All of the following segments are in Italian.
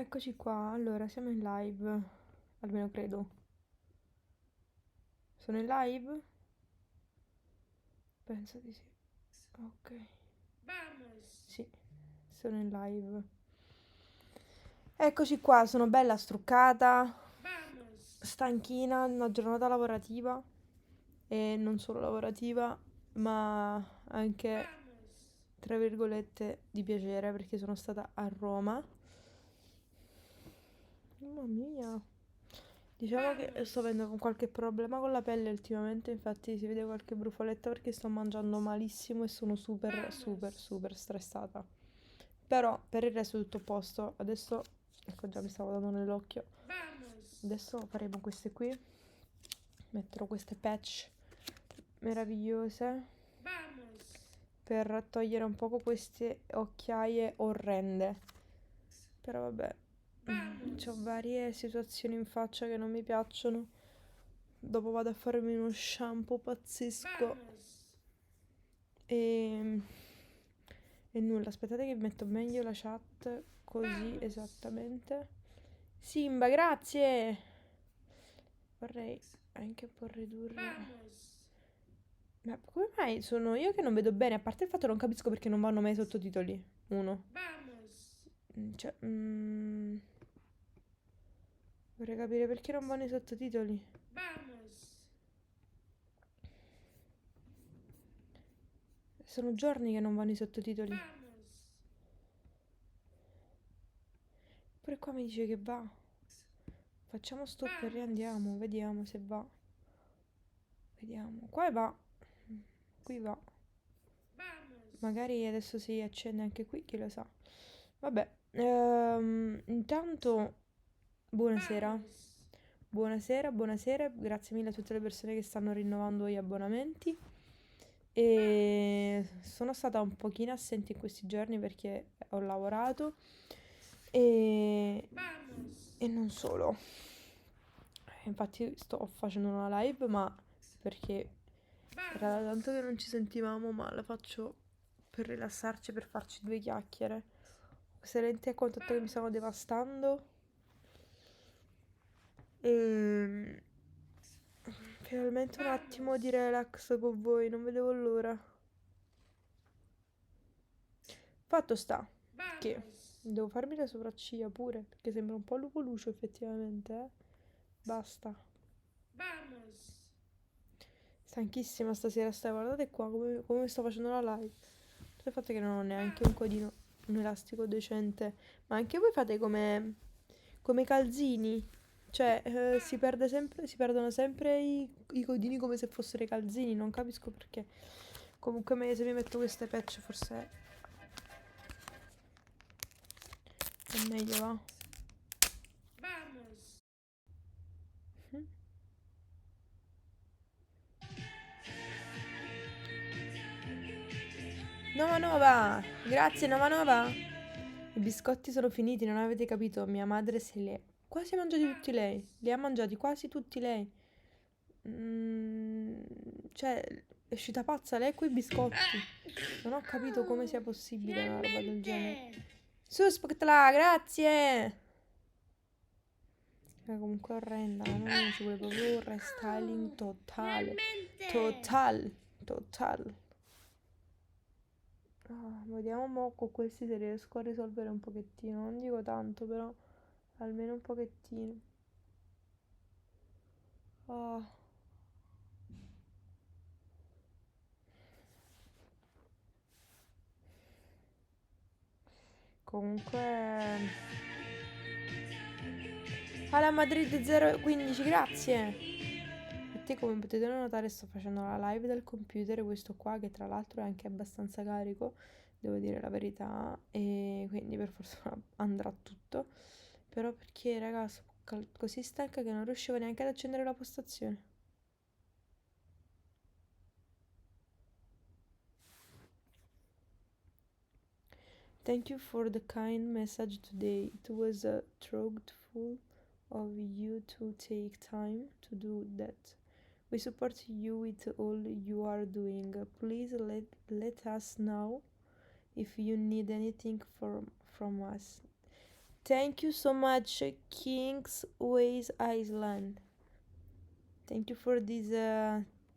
Eccoci qua, allora siamo in live, almeno credo. Sono in live? Penso di sì. Ok, sì, sono in live. Eccoci qua, sono bella struccata, stanchina, una giornata lavorativa e non solo lavorativa, ma anche, tra virgolette, di piacere perché sono stata a Roma. Mamma mia. Diciamo che sto avendo qualche problema con la pelle ultimamente, infatti si vede qualche brufoletta perché sto mangiando malissimo e sono super stressata. Però per il resto è tutto a posto. Adesso, ecco già mi stavo dando nell'occhio. Adesso faremo queste qui. Metterò queste patch meravigliose per togliere un poco queste occhiaie orrende. Però vabbè, ho varie situazioni in faccia che non mi piacciono. Dopo vado a farmi uno shampoo pazzesco. E, e nulla, aspettate che metto meglio la chat così esattamente. Simba, grazie! Vorrei anche un po' ridurre. Ma come mai sono io che non vedo bene? A parte il fatto che non capisco perché non vanno mai i sottotitoli. Uno. Cioè, vorrei capire perché non vanno i sottotitoli. Sono giorni che non vanno i sottotitoli. Pure qua mi dice che va. Facciamo stop e riandiamo. Vediamo se va. Vediamo. Qua va. Qui va. Magari adesso si accende anche qui, chi lo sa. Vabbè. Intanto, buonasera. Buonasera. Grazie mille a tutte le persone che stanno rinnovando gli abbonamenti. E sono stata un pochino assente in questi giorni perché ho lavorato e, e non solo. Infatti sto facendo una live, ma perché era da tanto che non ci sentivamo, ma la faccio per rilassarci, per farci due chiacchiere. Queste lenti a contatto che mi stanno devastando. E finalmente un attimo di relax con voi, non vedevo l'ora. Fatto sta che devo farmi le sopracciglia pure, perché sembra un po' Lupo Lucio effettivamente, eh. Basta. Stanchissima stasera, stai guardate qua come sto facendo la live. Il fatto che non ho neanche un codino, un elastico decente. Ma anche voi fate come i calzini. Cioè, si perdono sempre i codini come se fossero i calzini. Non capisco perché. Comunque, se mi metto queste patch, forse è meglio, va? Mhm. Nova Nova! Grazie, Nova Nova! I biscotti sono finiti, non avete capito? Mia madre se li ha quasi mangiati tutti lei. Li ha mangiati quasi tutti lei. Mm, cioè, è uscita pazza lei coi biscotti. Non ho capito come sia possibile una roba del genere. Suspectla, grazie! Comunque orrenda, mamma mia, ci vuole proprio un restyling totale. Total. Vediamo mo con questi se riesco a risolvere un pochettino. Non dico tanto, però almeno un pochettino. Ah, comunque. Alla Madrid 015, grazie. A te come potete notare sto facendo la live dal computer, questo qua che tra l'altro è anche abbastanza carico, devo dire la verità, e quindi per fortuna andrà tutto. Però perché raga, sono così stanca che non riuscivo neanche ad accendere la postazione. Thank you for the kind message today. It was thoughtful of you to take time to do that. We support you with all you are doing. Please let us know if you need anything from us. Thank you so much, Kings Ways Island. Thank you for this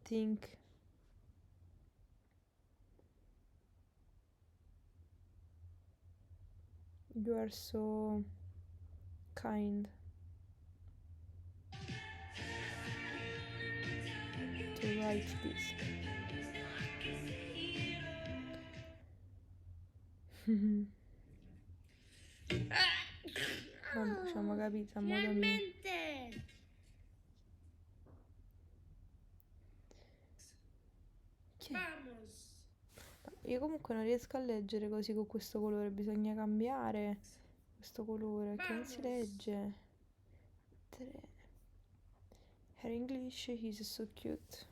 thing. You are so kind to write this. Vabbè, ci siamo capiti a modo mio. Finalmente! Chi è? Vamos! Io comunque non riesco a leggere così con questo colore, bisogna cambiare questo colore, che non si legge. Her English is so cute.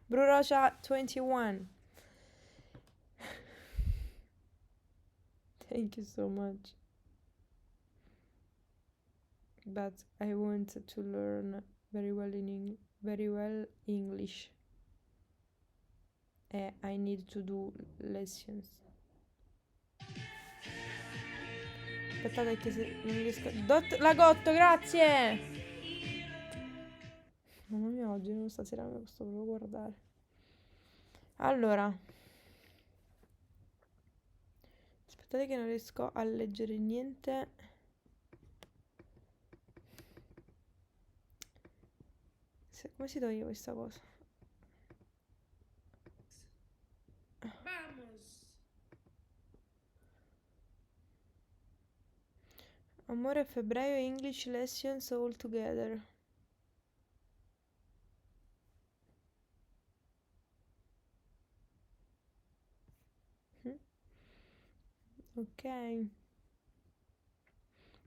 Brurocia 21. Thank you so much. But I want to learn very well English. I need to do lessons. Aspettate che se non riesco. Lagotto, grazie! Mamma mia, oggi non stasera me lo sto proprio a guardare. Allora. Aspettate che non riesco a leggere niente. Come si toglie questa cosa? Vamos! Amore febbraio English lessons all together. Ok.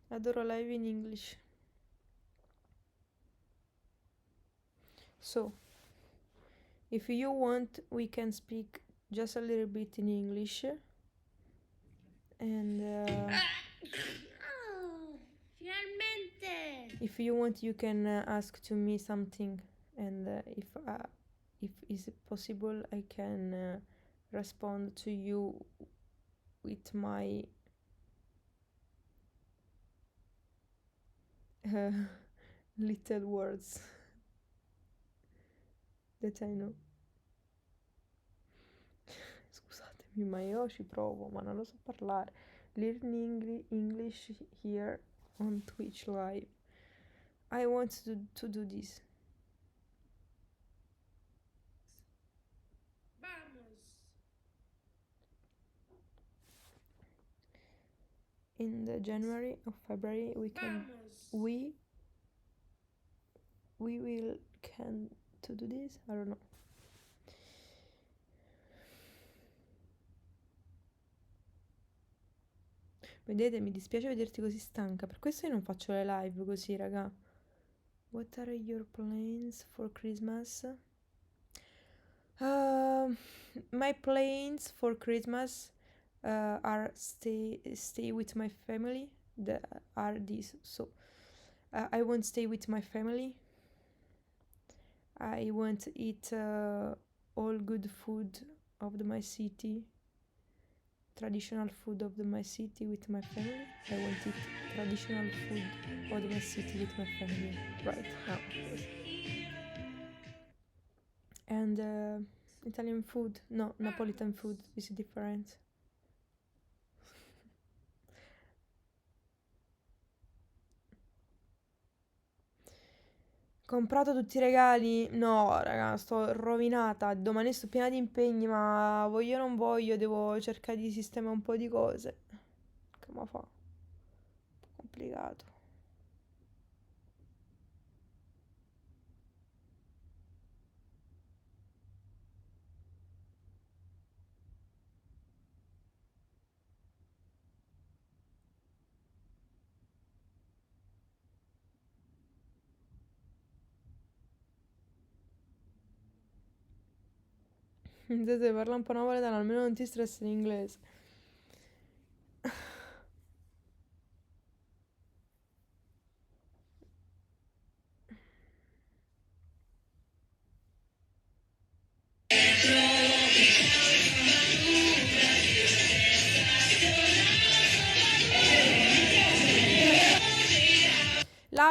Adoro live in English. So, if you want, we can speak just a little bit in English. And Oh, finalmente! if you want, you can ask to me something. And if is it possible, I can respond to you with my little words that I know. Scusatemi, ma io ci provo, ma non lo so parlare. Learning English here on Twitch Live. I want to do this. Vamos! In the January or February we can Vamos! we will can to do this. I don't know. Vedete, mi dispiace vederti così stanca. Per questo io non faccio le live così, raga. What are your plans for Christmas? My plans for Christmas are stay with my family. Are these so? I won't stay with my family. I want to eat all good food of my city. Traditional food of my city with my family. I want to eat traditional food of my city with my family right now. And Italian food, no, Napolitan food is different. Comprato tutti i regali? No, raga, sto rovinata. Domani sto piena di impegni, ma voglio o non voglio, devo cercare di sistemare un po' di cose. Che ma fa? Un po' complicato. Se parla un po' napoletano, almeno non ti stressi in inglese.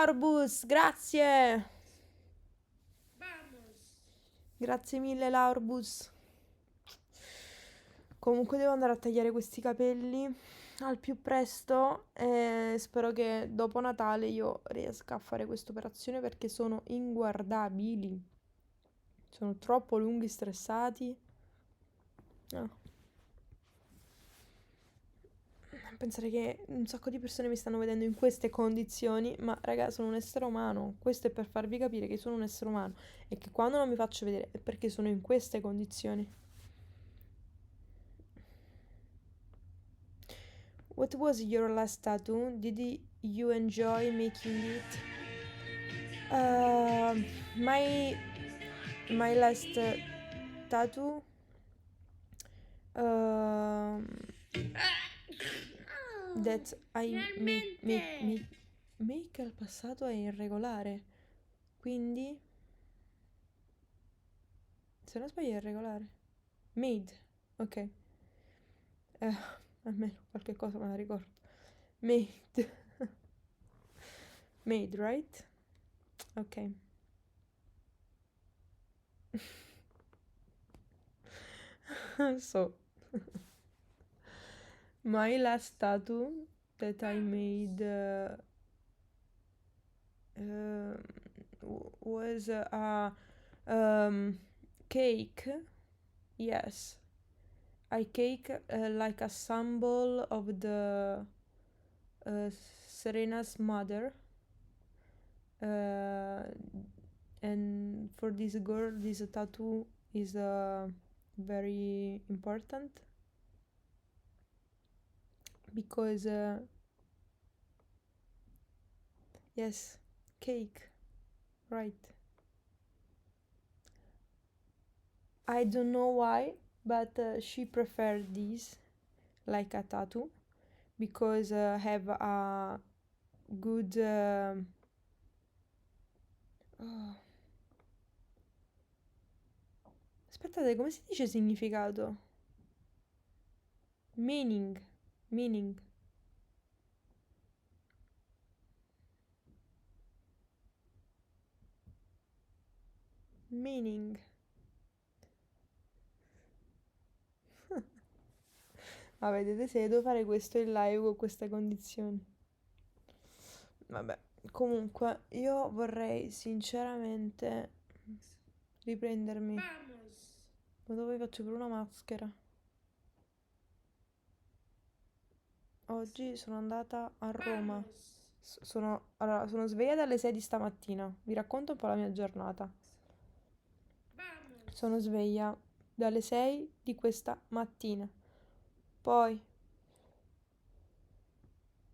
Laurbus, grazie. Vamos. Grazie mille, Laurbus. Comunque devo andare a tagliare questi capelli al più presto e spero che dopo Natale io riesca a fare questa operazione perché sono inguardabili. Sono troppo lunghi, stressati. Ah. Pensare che un sacco di persone mi stanno vedendo in queste condizioni, ma raga, sono un essere umano. Questo è per farvi capire che sono un essere umano e che quando non mi faccio vedere è perché sono in queste condizioni. What was your last tattoo? You enjoy making it? My last tattoo um, that I Finalmente. make al passato è irregolare. Quindi, se non sbaglio è irregolare. Made, ok. Almeno qualche cosa me la ricordo. Made. Made, right? Ok. So, my last tattoo that I made was a cake. Yes, I cake like a symbol of the Serena's mother. Uh, and for this girl, this tattoo is very important because yes, cake, right? I don't know why, but she preferred this like a tattoo because have a good oh. Aspettate, come si dice significato? Meaning, meaning. Meaning. Ma vedete, se devo fare questo in live con queste condizioni. Vabbè, comunque, io vorrei sinceramente riprendermi. Vamos. Ma dove faccio pure una maschera? Oggi sono andata a Roma. Vamos. Sono sveglia dalle 6 di stamattina. Vi racconto un po' la mia giornata. Vamos. Sono sveglia dalle 6 di questa mattina. Poi,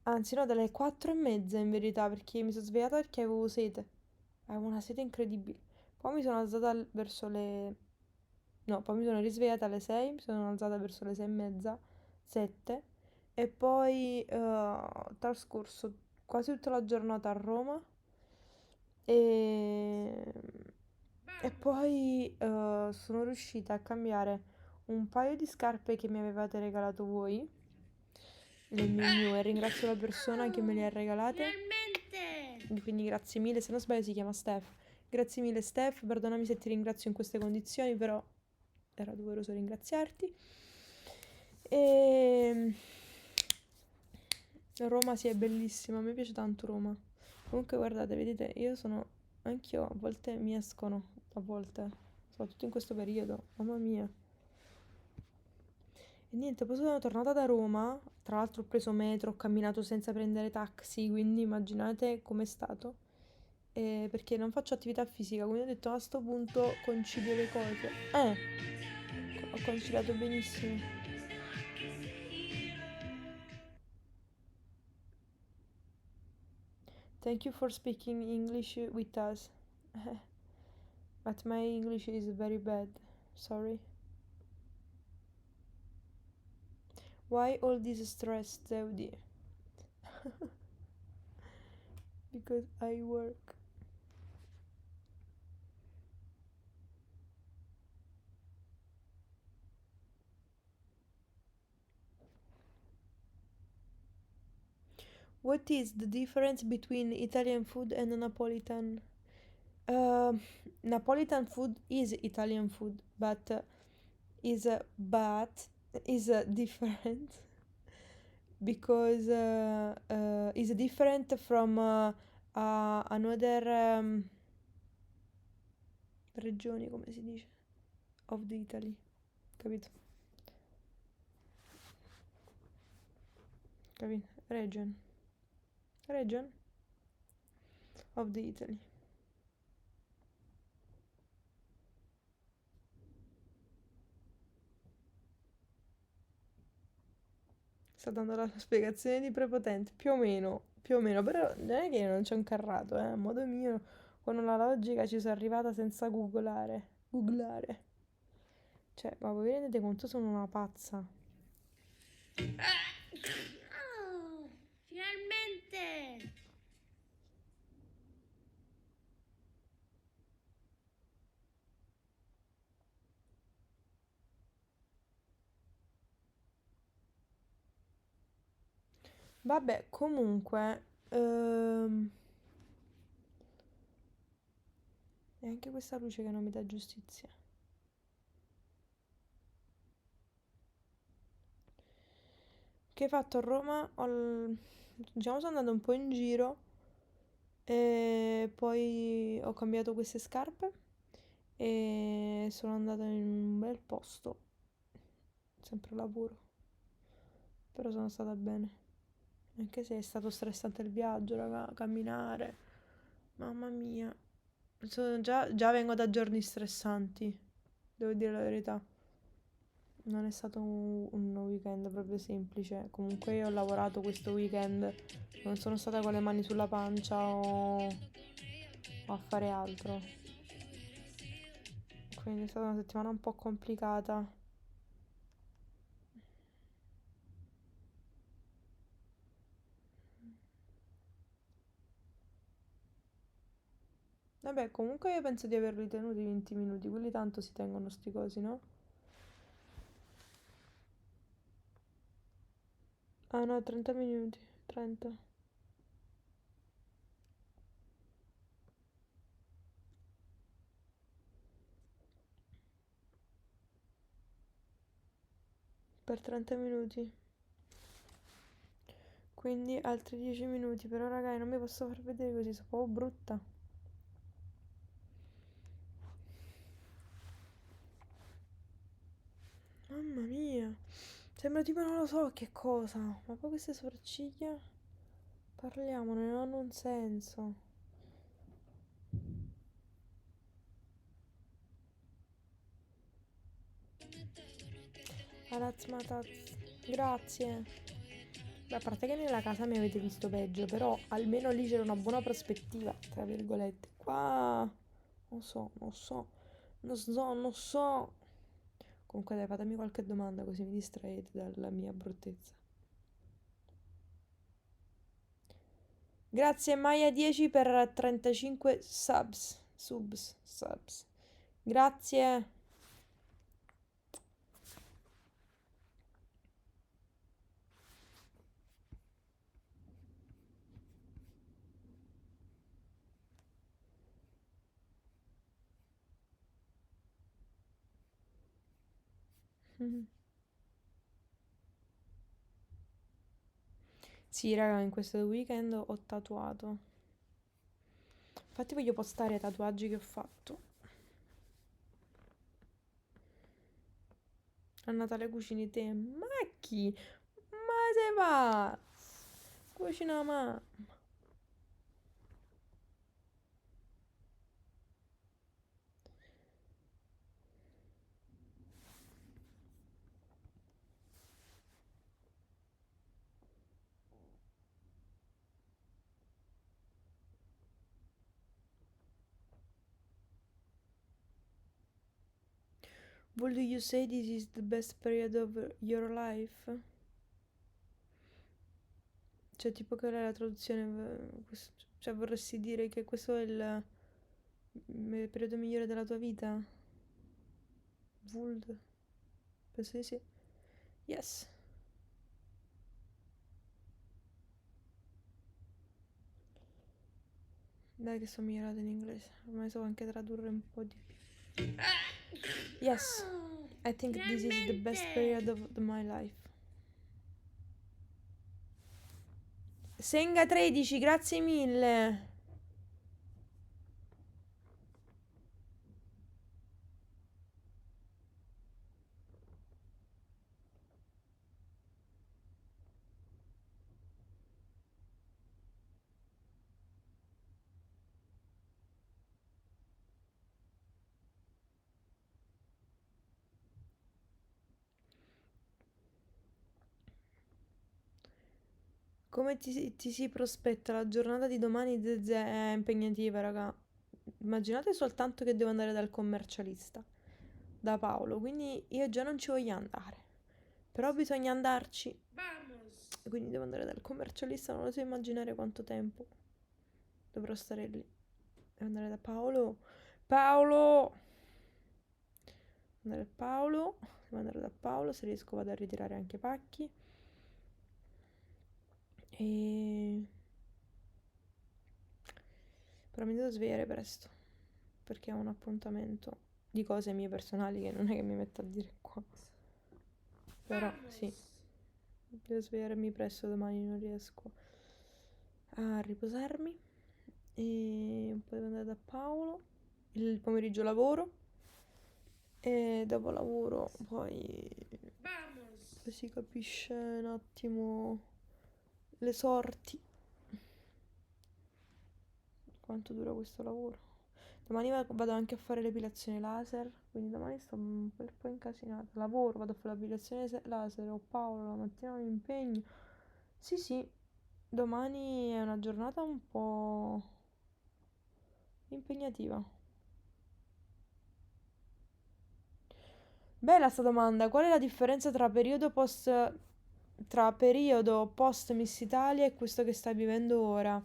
anzi no, dalle 4 e mezza in verità, perché mi sono svegliata perché avevo sete. Avevo una sete incredibile. Poi mi sono alzata verso le... No, poi mi sono risvegliata alle 6, mi sono alzata verso le 6 e mezza, 7. E poi ho trascorso quasi tutta la giornata a Roma. E, e poi sono riuscita a cambiare un paio di scarpe che mi avevate regalato voi, le mie new, e ringrazio la persona che me le ha regalate. Finalmente. Quindi grazie mille, se non sbaglio si chiama Steph. Grazie mille Steph, perdonami se ti ringrazio in queste condizioni, però era doveroso ringraziarti. E Roma sì è bellissima, a me piace tanto Roma. Comunque guardate, vedete, io sono anch'io, a volte mi escono, a volte, soprattutto in questo periodo, mamma mia. E niente, poi sono tornata da Roma, tra l'altro ho preso metro, ho camminato senza prendere taxi, quindi immaginate com'è stato. Perché non faccio attività fisica, quindi ho detto a sto punto concilio le cose. Ho conciliato benissimo. Thank you for speaking English with us. But my English is very bad. Sorry. Why all this stress, Zeudi? Because I work. What is the difference between Italian food and Napolitan? Napolitan food is Italian food, but is different because is different from another regioni, come si dice, of the Italy, capito? Capito? Region of the Italy. Sta dando la spiegazione di prepotente, più o meno, però non è che io non ci ho incarrato, a modo mio, con la logica ci sono arrivata senza googlare. Cioè, ma voi vi rendete conto, sono una pazza. Oh, finalmente! Vabbè, comunque, è anche questa luce che non mi dà giustizia. Che hai fatto a Roma? Diciamo sono andata un po' in giro e poi ho cambiato queste scarpe e sono andata in un bel posto, sempre lavoro, però sono stata bene. Anche se è stato stressante il viaggio, raga, camminare. Mamma mia. Già vengo da giorni stressanti, devo dire la verità. Non è stato un weekend proprio semplice. Comunque io ho lavorato questo weekend, non sono stata con le mani sulla pancia o a fare altro. Quindi è stata una settimana un po' complicata. Vabbè, comunque io penso di averli tenuti 20 minuti, quelli tanto si tengono sti cosi, no? Ah no, 30 minuti, 30. Per 30 minuti. Quindi altri 10 minuti, però ragazzi non mi posso far vedere così, sono proprio brutta. Mamma mia. Sembra tipo non lo so che cosa. Ma poi queste sopracciglia? Parliamone, non hanno un senso. Arazmataz. Grazie. Beh, a parte che nella casa mi avete visto peggio, però almeno lì c'era una buona prospettiva, tra virgolette. Qua non so. Comunque dai, fatemi qualche domanda così mi distraete dalla mia bruttezza. Grazie Maya 10 per 35 subs. Grazie. Sì, raga, in questo weekend ho tatuato. Infatti voglio postare i tatuaggi che ho fatto. A Natale cucini te. Ma chi? Ma se va? Cucina ma. Would you say this is the best period of your life? Cioè, tipo che è la traduzione? Cioè, vorresti dire che questo è il periodo migliore della tua vita? Would? Penso di sì. Yes. Dai che sono migliorata in inglese. Ormai so anche tradurre un po' di più. Yes, I think this is the best period of my life. Senga 13, grazie mille. Come ti si prospetta la giornata di domani? Zezé? È impegnativa, raga. Immaginate soltanto che devo andare dal commercialista, da Paolo, quindi io già non ci voglio andare. Però bisogna andarci. Vamos. Quindi devo andare dal commercialista, non lo so immaginare quanto tempo dovrò stare lì. Devo andare da Paolo. Paolo! Andare da Paolo. Devo andare da Paolo, se riesco vado a ritirare anche i pacchi. E... Però mi devo svegliare presto, perché ho un appuntamento di cose mie personali che non è che mi metto a dire qua. Però sì, devo svegliarmi presto domani, non riesco a riposarmi. E poi devo andare da Paolo. Il pomeriggio lavoro. E dopo lavoro poi si capisce un attimo le sorti. Quanto dura questo lavoro? Domani vado anche a fare l'epilazione laser, quindi domani sto un bel po' incasinata. Lavoro, vado a fare l'epilazione laser, ho Paolo, la mattina mi impegno. Sì, sì, domani è una giornata un po' impegnativa. Bella sta domanda, qual è la differenza tra periodo post Miss Italia e questo che stai vivendo ora?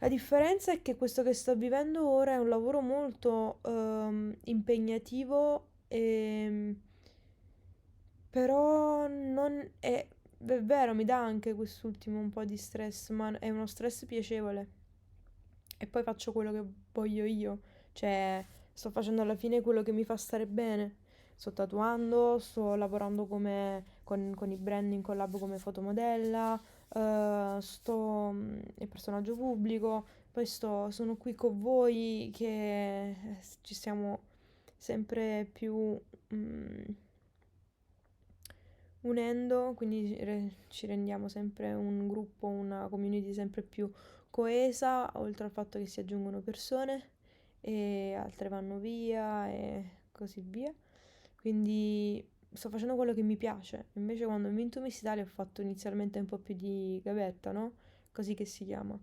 La differenza è che questo che sto vivendo ora è un lavoro molto impegnativo, però non è vero, mi dà anche quest'ultimo un po' di stress, ma è uno stress piacevole. E poi faccio quello che voglio io, cioè sto facendo alla fine quello che mi fa stare bene. Sto tatuando, sto lavorando con i brand in collab come fotomodella, il personaggio pubblico, poi sono qui con voi che ci stiamo sempre più mm, unendo, quindi ci rendiamo sempre un gruppo, una community sempre più coesa, oltre al fatto che si aggiungono persone e altre vanno via e così via. Quindi sto facendo quello che mi piace. Invece quando ho vinto Miss Italia ho fatto inizialmente un po' più di gavetta, no? Così che si chiama.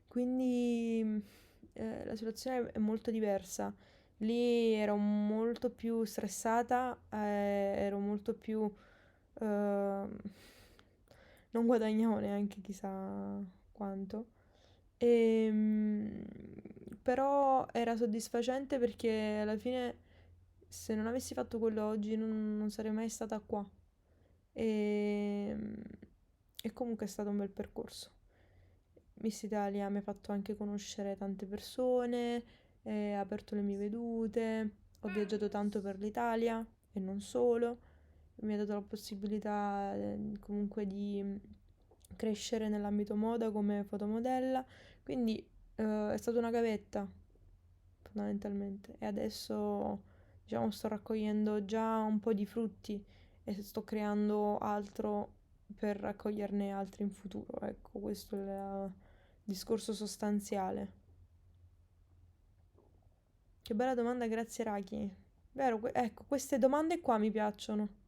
Quindi la situazione è molto diversa. Lì ero molto più stressata, ero molto più... ehm, non guadagnavo neanche chissà quanto. Ehm, Però era soddisfacente perché alla fine se non avessi fatto quello oggi non sarei mai stata qua. E, e comunque è stato un bel percorso. Miss Italia mi ha fatto anche conoscere tante persone, ha aperto le mie vedute, ho viaggiato tanto per l'Italia e non solo, mi ha dato la possibilità comunque di crescere nell'ambito moda come fotomodella, quindi è stata una gavetta fondamentalmente e adesso diciamo sto raccogliendo già un po' di frutti e sto creando altro per raccoglierne altri in futuro. Ecco, questo è il discorso sostanziale. Che bella domanda, grazie Raki. Vero, ecco, queste domande qua mi piacciono.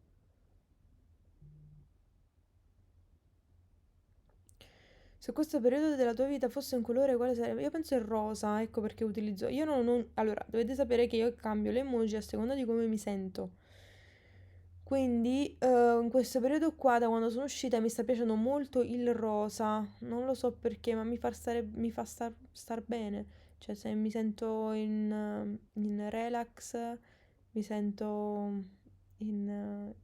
Se questo periodo della tua vita fosse un colore, quale sarebbe? Io penso il rosa, ecco perché utilizzo. Io non... Allora, dovete sapere che io cambio le emoji a seconda di come mi sento. Quindi, in questo periodo qua, da quando sono uscita, mi sta piacendo molto il rosa. Non lo so perché, ma mi fa star bene. Cioè, se mi sento in relax, mi sento in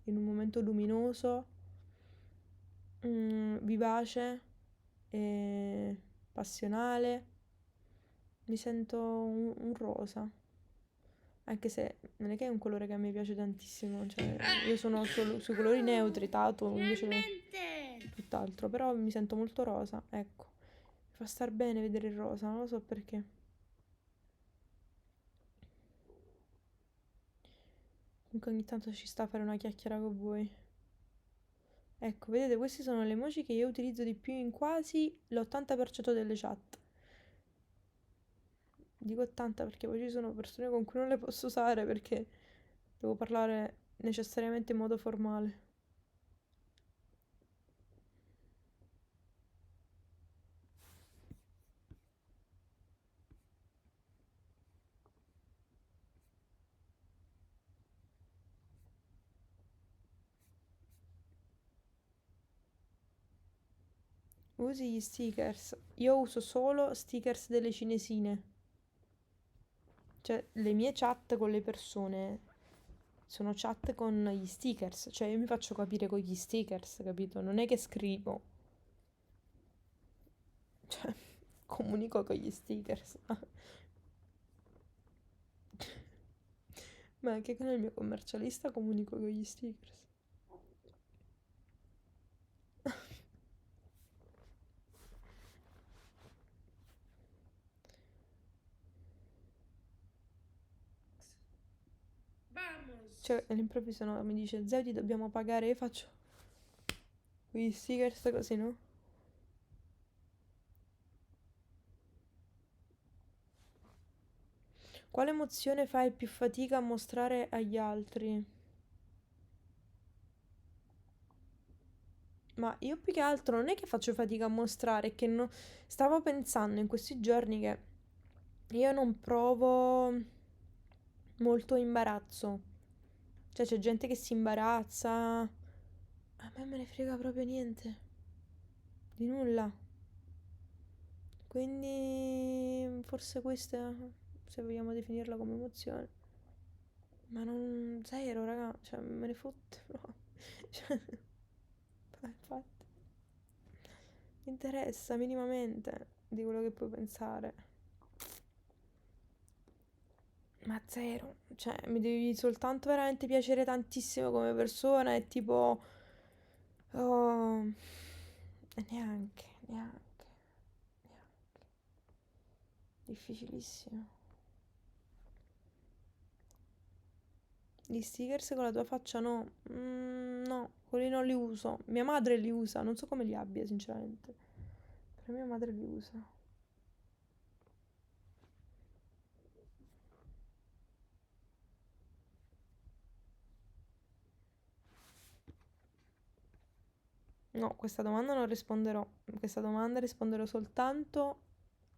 un momento luminoso, vivace e passionale. Mi sento un rosa. Anche se non è che è un colore che a me piace tantissimo. Cioè, io sono sui colori neutri, tatu, invece Finalmente! tutt'altro. Però mi sento molto rosa, ecco. Mi fa star bene vedere il rosa, non lo so perché. Comunque ogni tanto ci sta a fare una chiacchiera con voi. Ecco, vedete, queste sono le emoji che io utilizzo di più in quasi l'80% delle chat. Dico 80 perché poi ci sono persone con cui non le posso usare perché devo parlare necessariamente in modo formale. Usi gli stickers. Io uso solo stickers delle cinesine. Cioè, le mie chat con le persone sono chat con gli stickers. Cioè, io mi faccio capire con gli stickers, capito? Non è che scrivo. Cioè, comunico con gli stickers. Ma anche con il mio commercialista comunico con gli stickers. Vamos! Cioè, all'improvviso no, mi dice, Zewdi dobbiamo pagare. Io faccio quegli stickers così, no? Quale emozione fai più fatica a mostrare agli altri? Ma io più che altro non è che faccio fatica a mostrare, è che stavo pensando in questi giorni che io non provo molto imbarazzo. Cioè c'è gente che si imbarazza. A me ne frega proprio niente. Di nulla. Quindi forse questa, se vogliamo definirla come emozione. Ma non... Zero, raga. Cioè, me ne fotte, no. Cioè, infatti. Mi interessa minimamente di quello che puoi pensare. Ma zero. Cioè, mi devi soltanto veramente piacere tantissimo come persona e tipo... Oh... E neanche, neanche, neanche. Difficilissimo. Gli stickers con la tua faccia no. No, quelli non li uso. Mia madre li usa, non so come li abbia, sinceramente. Però mia madre li usa. No, questa domanda non risponderò. Questa domanda risponderò soltanto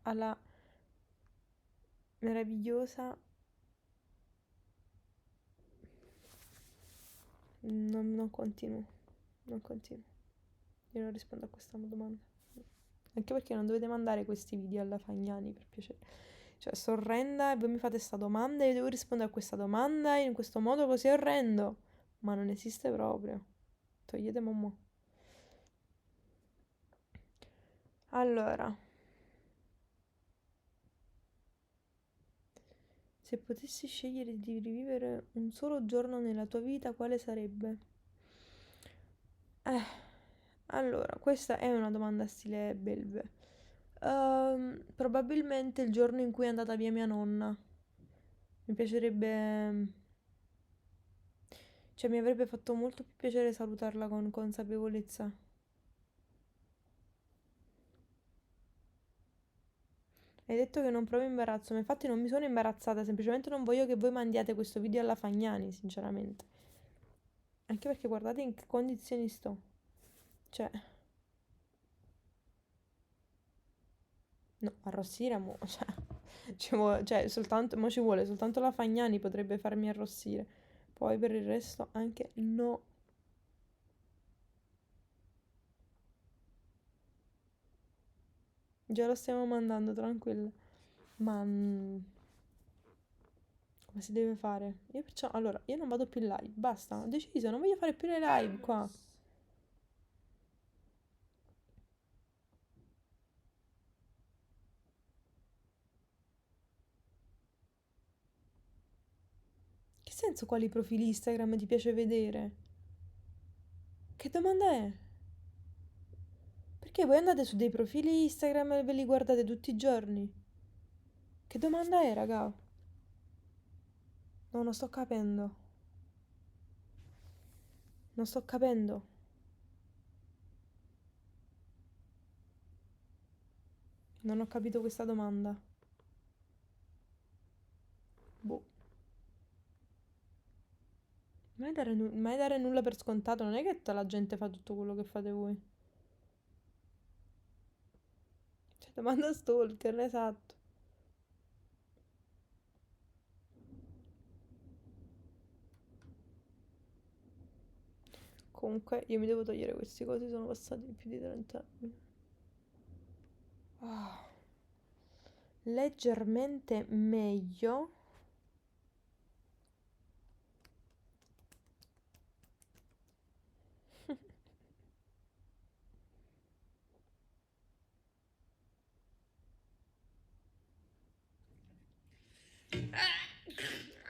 alla meravigliosa... non continuo. Non continuo. Io non rispondo a questa domanda. Anche perché non dovete mandare questi video alla Fagnani, per piacere. Cioè, sto orrenda e voi mi fate questa domanda e io devo rispondere a questa domanda in questo modo così orrendo. Ma non esiste proprio. Togliete mamma. Allora, se potessi scegliere di rivivere un solo giorno nella tua vita, quale sarebbe? Eh, allora, questa è una domanda stile belve. Probabilmente il giorno in cui è andata via mia nonna. Mi piacerebbe... Cioè, mi avrebbe fatto molto più piacere salutarla con consapevolezza. Hai detto che non provi imbarazzo, ma infatti non mi sono imbarazzata, semplicemente non voglio che voi mandiate questo video alla Fagnani, sinceramente. Anche perché guardate in che condizioni sto. Cioè, no, arrossire, cioè, cioè, soltanto, mo ci vuole, soltanto la Fagnani potrebbe farmi arrossire. Poi per il resto anche no. Già lo stiamo mandando, tranquilla. Ma come si deve fare? Io perciò, allora, io non vado più in live, basta, ho deciso, non voglio fare più le live qua. Vamos! senso quali profili Instagram ti piace vedere? Che domanda è? Perché voi andate su dei profili Instagram e ve li guardate tutti i giorni? Che domanda è, raga? No, non sto capendo. Non sto capendo. Non ho capito questa domanda. Boh. Mai dare nulla per scontato. Non è che tutta la gente fa tutto quello che fate voi. Cioè, domanda stalker, esatto. Comunque, io mi devo togliere questi cosi, sono passati più di 30 anni. Ah, leggermente meglio.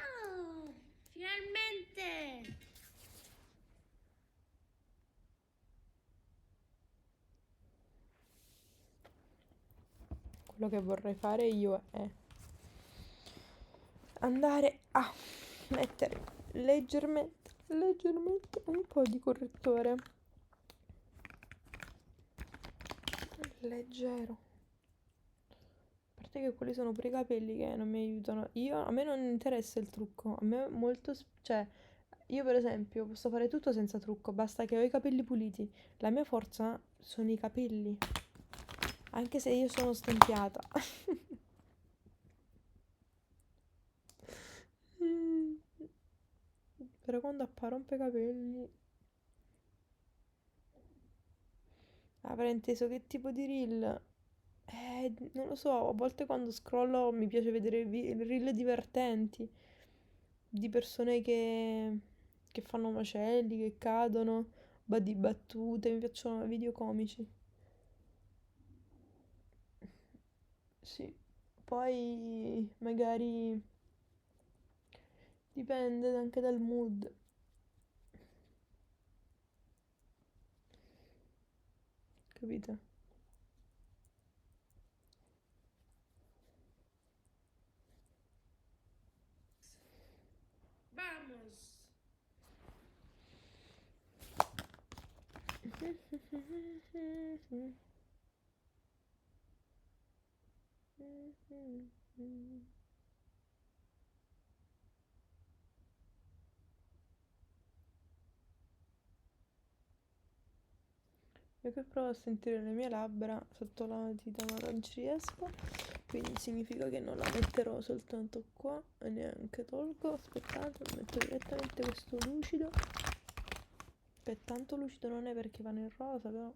Oh, finalmente! Quello che vorrei fare io è andare a mettere leggermente un po' di correttore. Leggero. A parte che quelli sono pure i capelli che non mi aiutano. A me non interessa il trucco. A me molto... cioè, io per esempio posso fare tutto senza trucco, basta che ho i capelli puliti. La mia forza sono i capelli. Anche se io sono stempiata. Mm. Però quando appare rompecapelli... Avrei inteso che tipo di reel? Non lo so, a volte quando scrollo mi piace vedere reel divertenti di persone che fanno macelli, che cadono, di battute, mi piacciono video comici. Sì, poi magari dipende anche dal mood, capito? Vamos! Io che provo a sentire le mie labbra sotto la matita, ma non ci riesco. Quindi significa che non la metterò soltanto qua e neanche tolgo. Aspettate, metto direttamente questo lucido. Che tanto lucido non è perché va nel rosa, però.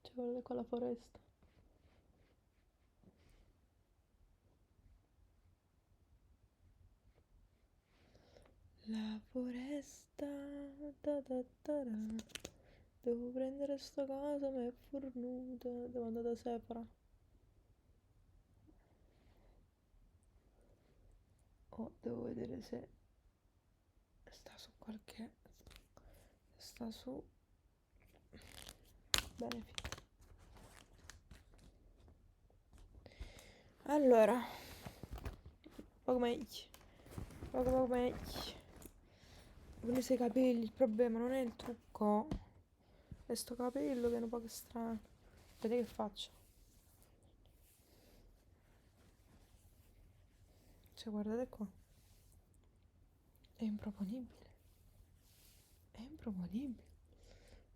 Ci vuole con la foresta. La foresta. Da da da da. Devo prendere sta cosa, ma è fornuta. Devo andare da Sephora. Oh, devo vedere se sta su qualche... Sta su Benefit. Allora, poco meglio. Poco meglio. Con i capelli, il problema non è il trucco. È sto capello che è un po' strano. Vedete che faccio? Cioè, guardate qua. È improponibile. È improponibile.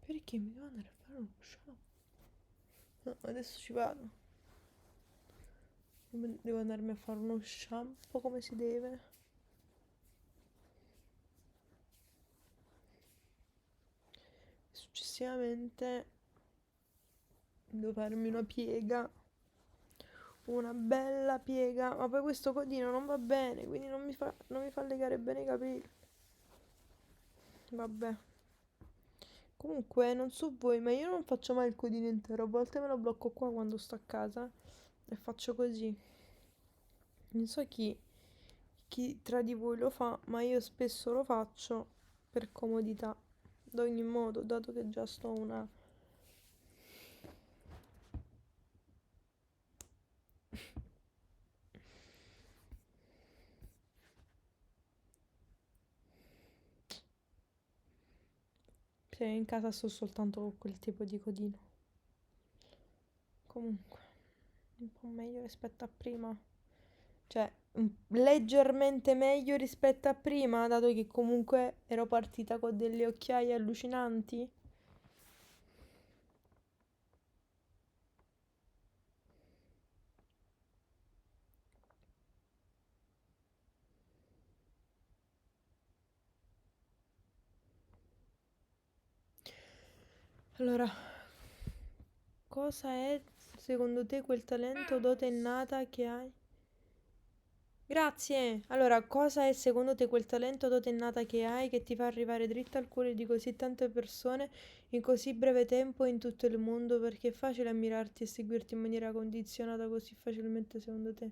Perché mi devo andare a fare uno shampoo? No, adesso ci vado. Devo andarmi a fare uno shampoo come si deve. Successivamente devo farmi una piega una bella piega, ma poi questo codino non va bene, quindi non mi fa legare bene i capelli. Vabbè. Comunque, non so voi, ma io non faccio mai il codino intero. A volte me lo blocco qua quando sto a casa e faccio così. Non so chi tra di voi lo fa, ma io spesso lo faccio per comodità. Ad ogni modo, dato che già sto una... Se in casa sto soltanto con quel tipo di codino. Comunque, un po' meglio rispetto a prima. Cioè, leggermente meglio rispetto a prima, dato che comunque ero partita con delle occhiaie allucinanti. Allora, cosa è secondo te quel talento o dote innata che hai? Grazie! Allora, cosa è secondo te quel talento o dote innata che hai che ti fa arrivare dritta al cuore di così tante persone in così breve tempo in tutto il mondo? Perché è facile ammirarti e seguirti in maniera condizionata così facilmente secondo te?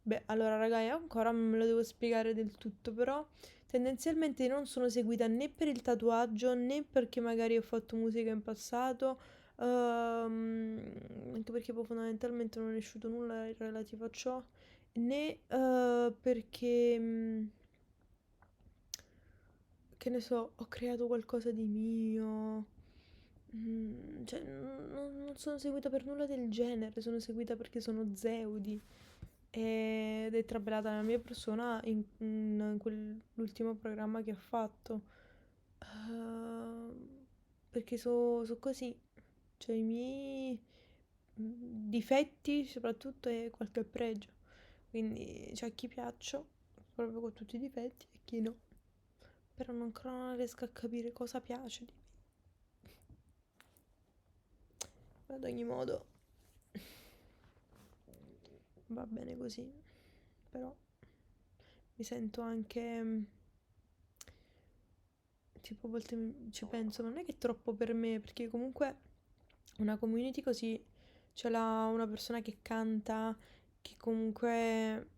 Beh, allora, raga, io ancora non me lo devo spiegare del tutto, però tendenzialmente non sono seguita né per il tatuaggio né perché magari ho fatto musica in passato, anche perché poi fondamentalmente non è uscito nulla relativo a ciò né perché, che ne so, ho creato qualcosa di mio. Cioè, non sono seguita per nulla del genere, sono seguita perché sono Zeudi. Ed è trabellata la mia persona in quell'ultimo programma che ho fatto. Perché so così. Cioè, i miei difetti soprattutto e qualche pregio. Quindi c'è a chi piaccio, proprio con tutti i difetti, e chi no. Però ancora non riesco a capire cosa piace di me. Ad ogni modo, va bene così. Però mi sento anche... tipo a volte ci penso, ma non è che è troppo per me, perché comunque una community così ce l'ha una persona che canta, che comunque...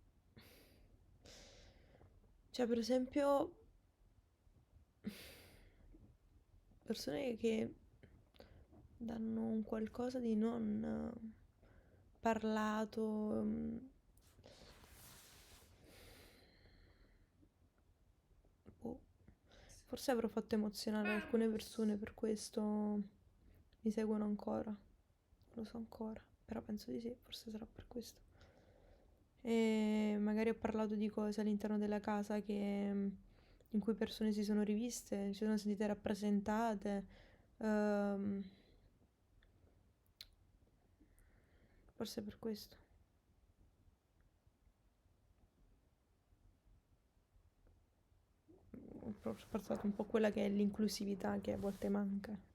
Cioè, per esempio, persone che danno un qualcosa di non parlato. Boh. Forse avrò fatto emozionare alcune persone, per questo mi seguono ancora. Non lo so ancora, però penso di sì, forse sarà per questo. E magari ho parlato di cose all'interno della casa in cui persone si sono riviste, si sono sentite rappresentate. Ehm, forse per questo. Ho portato un po' quella che è l'inclusività che a volte manca.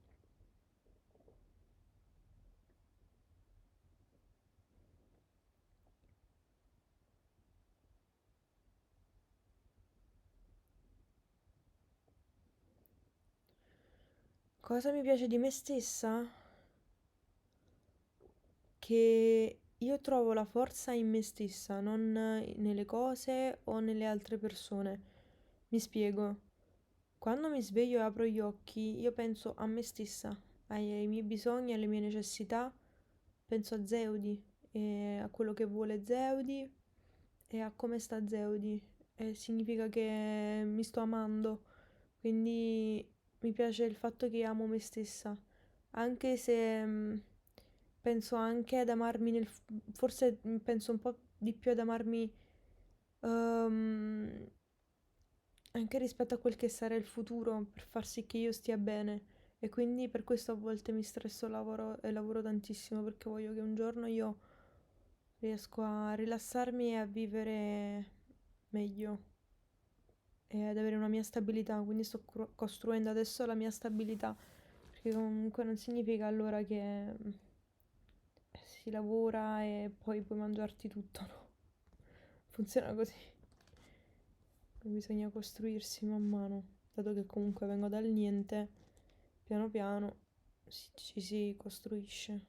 Cosa mi piace di me stessa? Che io trovo la forza in me stessa, non nelle cose o nelle altre persone. Mi spiego. Quando mi sveglio e apro gli occhi, io penso a me stessa, ai miei bisogni, alle mie necessità, penso a Zeudi e a quello che vuole Zeudi e a come sta Zeudi. E significa che mi sto amando, quindi mi piace il fatto che amo me stessa, anche se penso anche ad amarmi forse penso un po' di più ad amarmi ehm, anche rispetto a quel che sarà il futuro per far sì che io stia bene. E quindi per questo a volte mi stresso e lavoro tantissimo perché voglio che un giorno io riesco a rilassarmi e a vivere meglio e ad avere una mia stabilità. Quindi sto costruendo adesso la mia stabilità, perché comunque non significa allora che si lavora e poi puoi mangiarti tutto, no? Funziona così. Bisogna costruirsi man mano, dato che comunque vengo dal niente, piano piano ci si costruisce.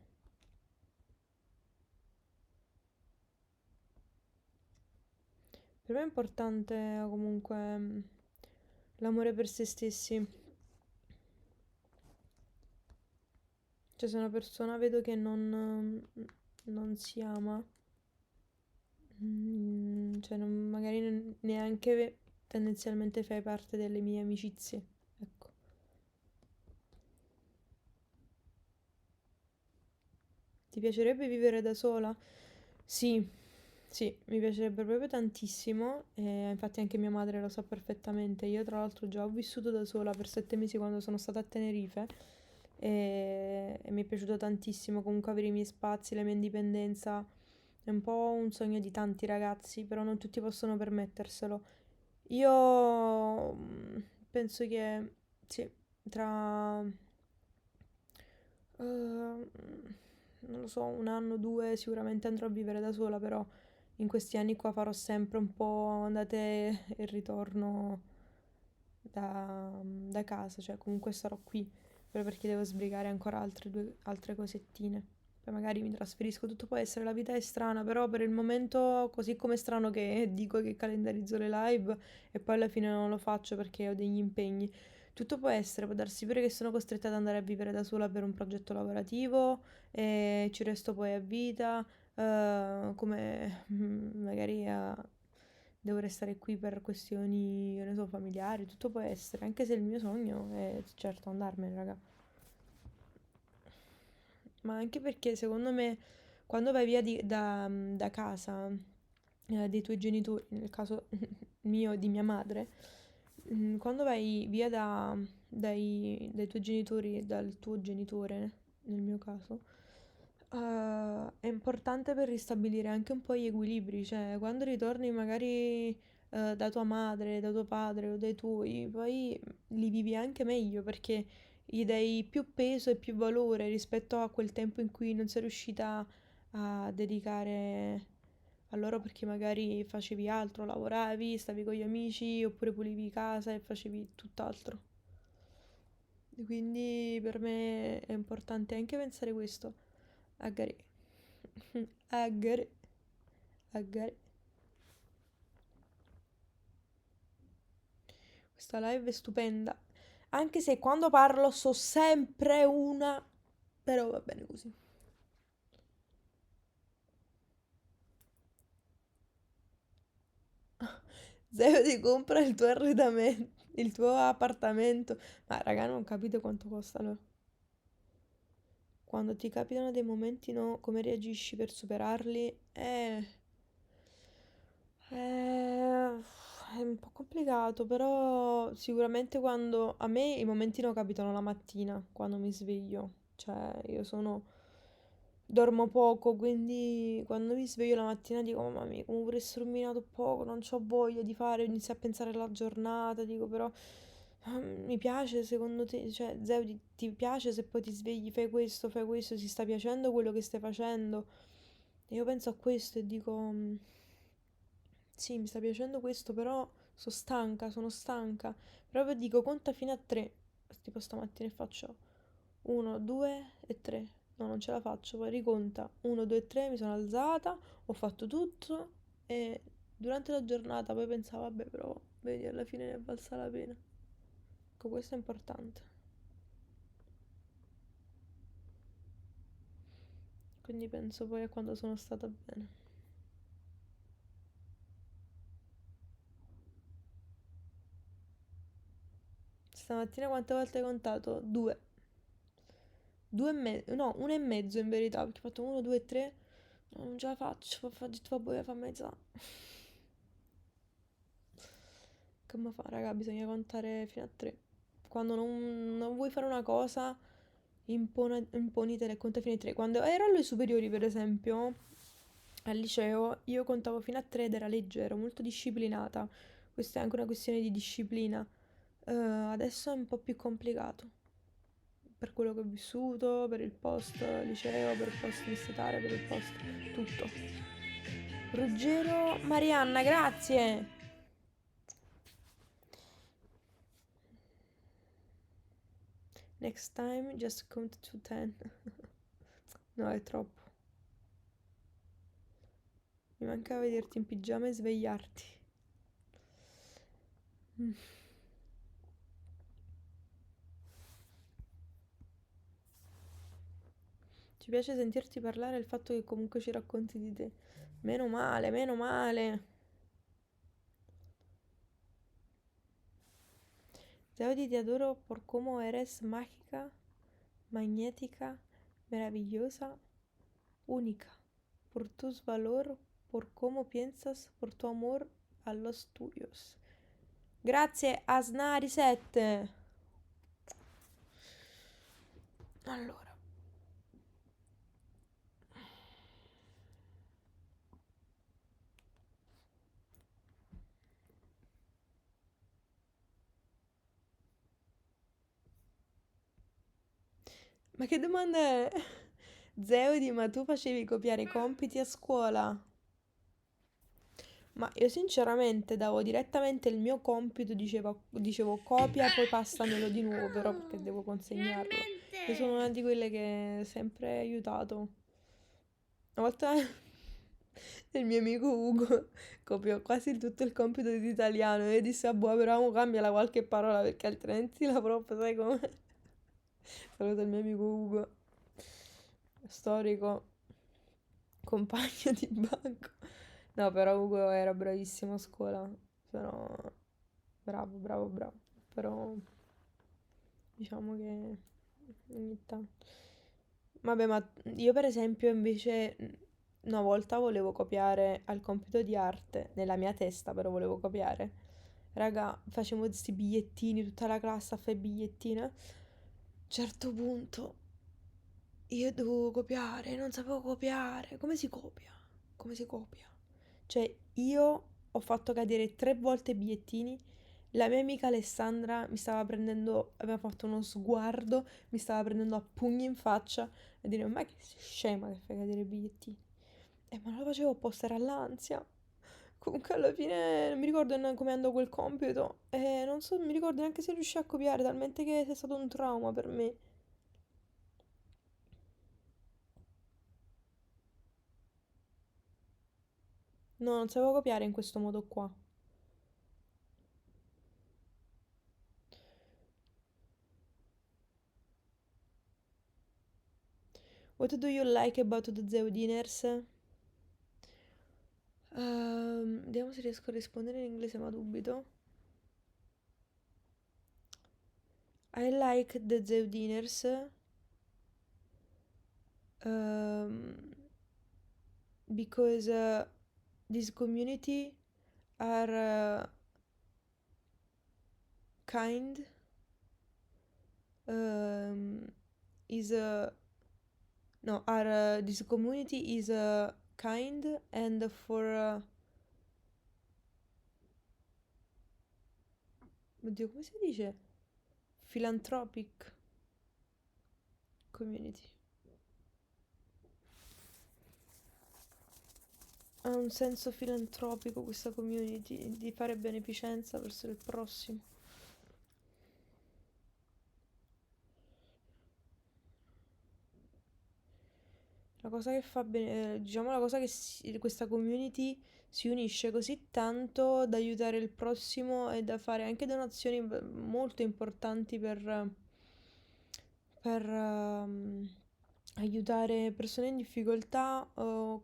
Per me è importante comunque l'amore per se stessi. Cioè se una persona vedo che non si ama, cioè magari neanche tendenzialmente fai parte delle mie amicizie, ecco. Ti piacerebbe vivere da sola? Sì, sì, mi piacerebbe proprio tantissimo, e infatti anche mia madre lo sa perfettamente. Io tra l'altro già ho vissuto da sola per 7 mesi quando sono stata a Tenerife e mi è piaciuto tantissimo comunque avere i miei spazi, la mia indipendenza. È un po' un sogno di tanti ragazzi, però non tutti possono permetterselo. Io penso che sì, tra non lo so, un anno, due sicuramente andrò a vivere da sola, però in questi anni qua farò sempre un po' andate e ritorno da casa, cioè comunque sarò qui, proprio perché devo sbrigare ancora altre cosettine. Poi magari mi trasferisco, tutto può essere, la vita è strana, però per il momento, così come è strano che dico che calendarizzo le live e poi alla fine non lo faccio perché ho degli impegni. Tutto può essere, può darsi pure che sono costretta ad andare a vivere da sola per un progetto lavorativo e ci resto poi a vita, come magari devo restare qui per questioni, che ne so, familiari, tutto può essere, anche se il mio sogno è certo andarmene, raga. Ma anche perché secondo me quando vai via da casa dei tuoi genitori, nel caso mio e di mia madre, quando vai via dai tuoi genitori e dal tuo genitore, nel mio caso, è importante per ristabilire anche un po' gli equilibri, cioè quando ritorni magari da tua madre, da tuo padre o dai tuoi, poi li vivi anche meglio perché gli dai più peso e più valore rispetto a quel tempo in cui non sei riuscita a dedicare a loro perché magari facevi altro, lavoravi, stavi con gli amici oppure pulivi casa e facevi tutt'altro. Quindi per me è importante anche pensare questo. A gare. A gare. A gare. Questa live è stupenda. Anche se quando parlo so sempre una. Però va bene così. Zio ti compra il tuo arredamento, il tuo appartamento. Ma raga, non capite quanto costano. Quando ti capitano dei momenti no, come reagisci per superarli? È un po' complicato, però sicuramente quando a me i momenti no capitano la mattina, quando mi sveglio. Cioè, io sono dormo poco, quindi quando mi sveglio la mattina dico, mamma mia, come pure essere illuminato poco, non ho voglia di fare, inizio a pensare alla giornata, dico però mi piace secondo te, cioè Zeo ti piace se poi ti svegli, fai questo, ti sta piacendo quello che stai facendo? E io penso a questo e dico, sì, mi sta piacendo questo, però sono stanca. Proprio dico, conta fino a tre. Tipo stamattina e faccio 1, 2 e 3. No, non ce la faccio, poi riconta. 1, 2 e 3, mi sono alzata, ho fatto tutto e durante la giornata poi pensavo, vabbè, però vedi, alla fine ne è valsa la pena. Ecco, questo è importante. Quindi penso poi a quando sono stata bene. Stamattina quante volte hai contato? Due. Due e mezzo, no, uno e mezzo in verità, perché ho fatto uno, due, tre. No, non ce la faccio, ho detto vabbè, fammi mezza. Come fa, raga? Bisogna contare fino a tre. Quando non vuoi fare una cosa, imponitela e conta fino a tre. Quando ero alle superiori, per esempio, al liceo, io contavo fino a tre ed era leggero, molto disciplinata. Questa è anche una questione di disciplina. Adesso è un po' più complicato. per quello che ho vissuto, per il post liceo, per il post universitario, per il post tutto. Ruggero Marianna, grazie. Next time just count to 10. No, è troppo. Mi mancava vederti in pigiama e svegliarti. Mm. Ci piace sentirti parlare e il fatto che comunque ci racconti di te. Meno male, meno male. Zeudi, ti adoro por cómo eres mágica, magnética, maravillosa, única. Por tus valor, por cómo piensas, por tu amor a los tuyos. Grazie Asnari7. Allora. Ma che domanda è? Zeudi, ma tu facevi copiare i compiti a scuola? Ma io sinceramente davo direttamente il mio compito, dicevo copia, poi passamelo di nuovo però perché devo consegnarlo. Io sono una Finalmente! di quelle che ha sempre aiutato. Una volta il mio amico Ugo copiò quasi tutto il compito di italiano e io dissi a boh, però mo cambiala qualche parola perché altrimenti la prof, sai come? Saluto il mio amico Ugo, storico compagno di banco. No, però Ugo era bravissimo a scuola. Però bravo, bravo, bravo. Però diciamo che ogni tanto. Vabbè, ma io per esempio invece una volta volevo copiare al compito di arte, nella mia testa però volevo copiare. Raga, facevo questi bigliettini, tutta la classe a fare i bigliettini. A un certo punto io dovevo copiare, non sapevo copiare. Come si copia? Come si copia? Cioè, io ho fatto cadere 3 volte i bigliettini. La mia amica Alessandra mi stava prendendo, aveva fatto uno sguardo, mi stava prendendo a pugni in faccia e dire: Ma che sei scema che fai cadere i bigliettini? Ma non lo facevo apposta, era l'ansia. Comunque alla fine non mi ricordo come andò quel compito e non so, non mi ricordo neanche se riuscì a copiare, talmente che è stato un trauma per me. No, non sapevo copiare in questo modo qua. What do you like about the Zeudiners? Vediamo se riesco a rispondere in inglese, ma dubito. I like the Zeudiners um, because this community are kind. Um, is no, are this community is kind and for oddio, come si dice? Philanthropic community. Ha un senso filantropico questa community di fare beneficenza verso il prossimo. La cosa che fa bene, diciamo la cosa che questa community si unisce così tanto da aiutare il prossimo e da fare anche donazioni molto importanti per aiutare persone in difficoltà o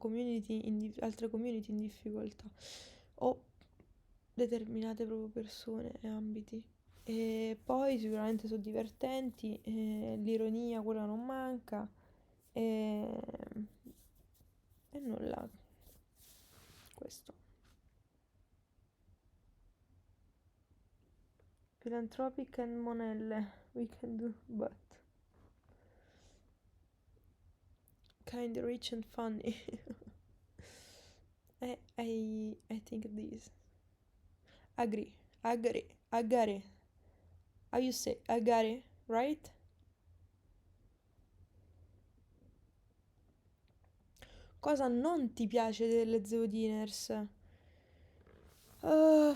altre community in difficoltà o determinate proprio persone e ambiti. E poi sicuramente sono divertenti, l'ironia quella non manca e, e nulla, questo. Philanthropic and Monelle, we can do but kind, rich and funny. I think this. Agree, agree, agree. How you say agree, right? Cosa non ti piace delle Zeo Diners? Uh,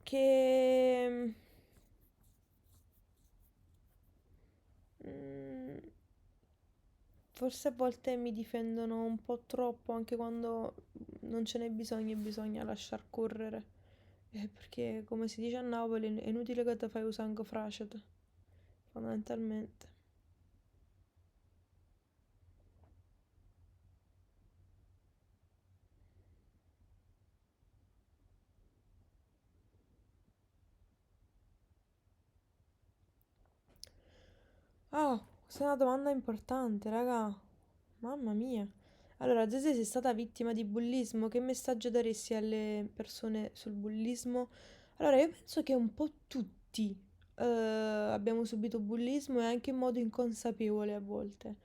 che... mm, forse a volte mi difendono un po' troppo anche quando non ce n'è bisogno e bisogna lasciar correre. Perché, come si dice a Napoli, è inutile che ti fai usare fracet, fondamentalmente. Ah, questa è una domanda importante, raga. Mamma mia. Allora, Zese, sei stata vittima di bullismo? Che messaggio daresti alle persone sul bullismo? Allora, io penso che un po' tutti abbiamo subito bullismo e anche in modo inconsapevole a volte.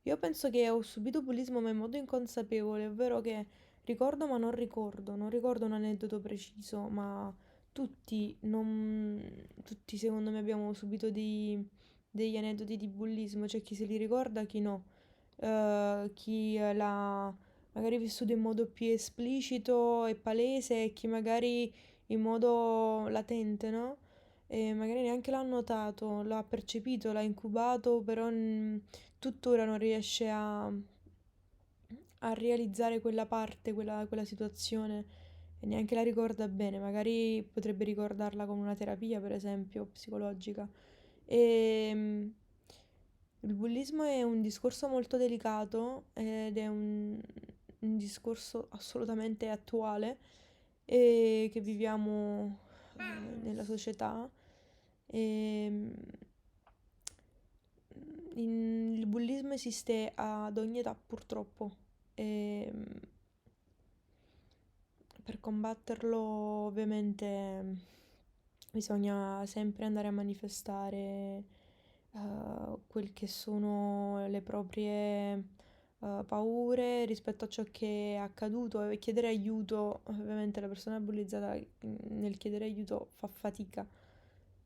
Io penso che ho subito bullismo ma in modo inconsapevole, ovvero che ricordo ma non ricordo, non ricordo un aneddoto preciso, ma tutti secondo me abbiamo subito degli aneddoti di bullismo, c'è chi se li ricorda, chi no. Chi l'ha magari vissuto in modo più esplicito e palese e chi magari in modo latente, no? E magari neanche l'ha notato, l'ha percepito, l'ha incubato, però tuttora non riesce a realizzare quella parte, quella situazione e neanche la ricorda bene. Magari potrebbe ricordarla con una terapia, per esempio, psicologica. E il bullismo è un discorso molto delicato ed è un discorso assolutamente attuale e che viviamo nella società. E, il bullismo esiste ad ogni età purtroppo e per combatterlo ovviamente bisogna sempre andare a manifestare quel che sono le proprie paure rispetto a ciò che è accaduto e chiedere aiuto. Ovviamente la persona bullizzata nel chiedere aiuto fa fatica.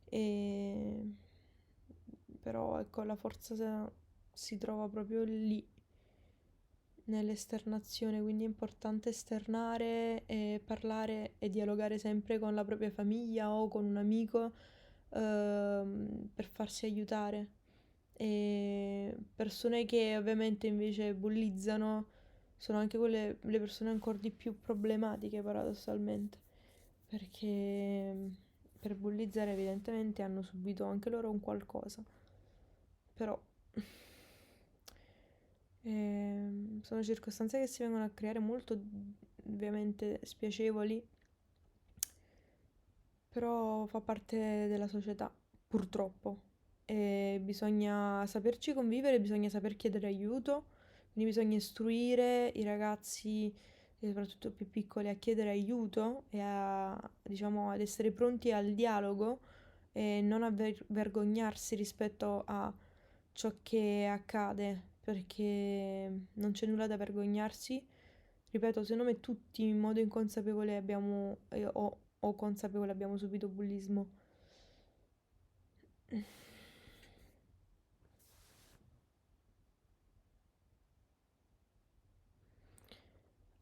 E... Però ecco, la forza si trova proprio lì, nell'esternazione, quindi è importante esternare e parlare e dialogare sempre con la propria famiglia o con un amico per farsi aiutare. E persone che ovviamente invece bullizzano sono anche quelle le persone ancora di più problematiche paradossalmente, perché per bullizzare evidentemente hanno subito anche loro un qualcosa. Però sono circostanze che si vengono a creare molto ovviamente spiacevoli, però fa parte della società, purtroppo. E bisogna saperci convivere, bisogna saper chiedere aiuto, quindi bisogna istruire i ragazzi, e soprattutto più piccoli, a chiedere aiuto e diciamo, ad essere pronti al dialogo e non a vergognarsi rispetto a ciò che accade, perché non c'è nulla da vergognarsi. Ripeto, secondo me tutti in modo inconsapevole abbiamo, o consapevole abbiamo subito bullismo.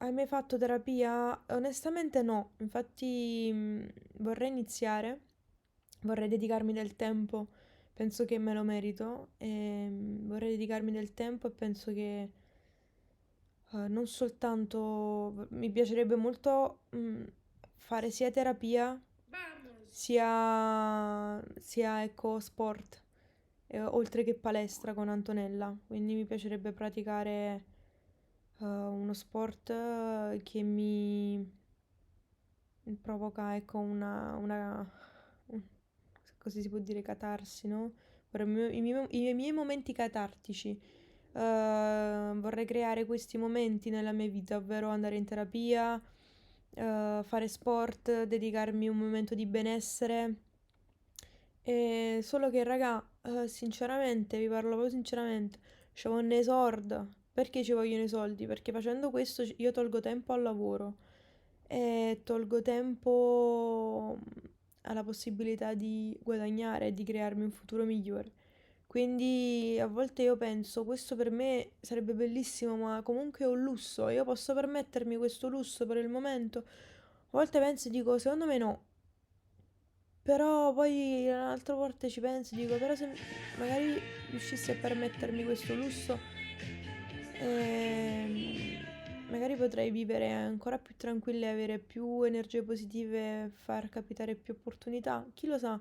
Hai mai fatto terapia? Onestamente no, infatti vorrei iniziare, vorrei dedicarmi del tempo, penso che me lo merito, e vorrei dedicarmi del tempo e penso che non soltanto, mi piacerebbe molto fare sia terapia Vamos. sia ecco sport, oltre che palestra con Antonella, quindi mi piacerebbe praticare uno sport che mi provoca, ecco, un- così si può dire, catarsi, no? I miei momenti catartici. Vorrei creare questi momenti nella mia vita, ovvero andare in terapia, fare sport, dedicarmi un momento di benessere. Solo che, raga, sinceramente, vi parlo proprio sinceramente, ci vogliono i soldi. Perché ci vogliono i soldi? Perché facendo questo io tolgo tempo al lavoro e tolgo tempo alla possibilità di guadagnare e di crearmi un futuro migliore. Quindi a volte io penso, questo per me sarebbe bellissimo, ma comunque è un lusso. Io posso permettermi questo lusso per il momento. A volte penso e dico, secondo me no. Però poi un'altra volta ci penso e dico, però se magari riuscissi a permettermi questo lusso, magari potrei vivere ancora più tranquilla e avere più energie positive, far capitare più opportunità. Chi lo sa?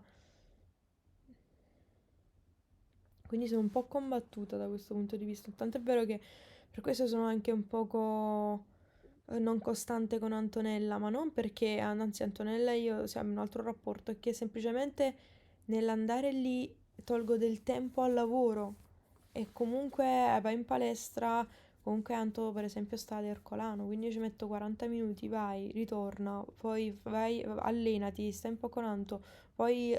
Quindi sono un po' combattuta da questo punto di vista. Tant'è vero che per questo sono anche un poco non costante con Antonella, ma non perché, anzi, Antonella e io siamo in un altro rapporto, è che semplicemente nell'andare lì tolgo del tempo al lavoro e comunque vai in palestra, comunque Anto per esempio sta ad Ercolano, quindi io ci metto 40 minuti, vai, ritorna, poi vai, allenati, stai un po' con Anto, poi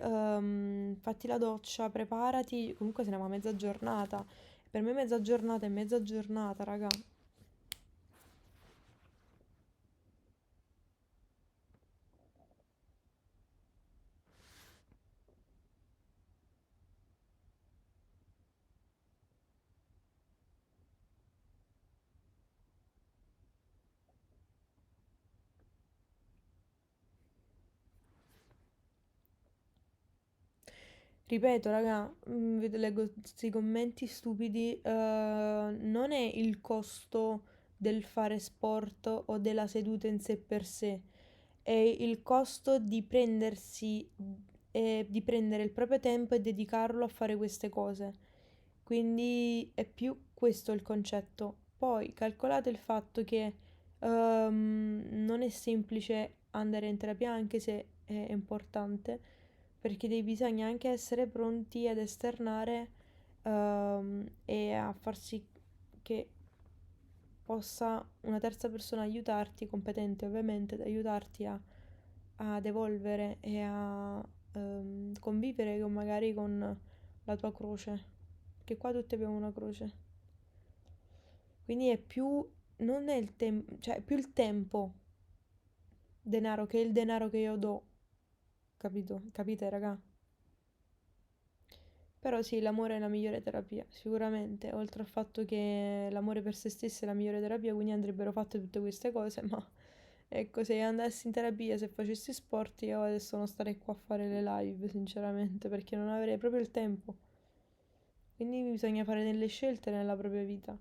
fatti la doccia, preparati, comunque se ne va mezza giornata. Per me mezza giornata è mezza giornata, raga. Ripeto, raga, leggo questi commenti stupidi. Non è il costo del fare sport o della seduta in sé per sé, è il costo di prendersi, di prendere il proprio tempo e dedicarlo a fare queste cose. Quindi è più questo il concetto. Poi calcolate il fatto che non è semplice andare in terapia, anche se è importante, perché bisogna anche essere pronti ad esternare e a far sì che possa una terza persona aiutarti, competente ovviamente, ad aiutarti ad evolvere e a convivere magari con la tua croce, che qua tutti abbiamo una croce. Quindi è più, non è il tempo, cioè è più il tempo denaro che il denaro che io do, capito? Capite, raga? Però sì, l'amore è la migliore terapia, sicuramente, oltre al fatto che l'amore per se stessi è la migliore terapia, quindi andrebbero fatte tutte queste cose, ma ecco, se andassi in terapia, se facessi sport, io adesso non starei qua a fare le live, sinceramente, perché non avrei proprio il tempo. Quindi bisogna fare delle scelte nella propria vita.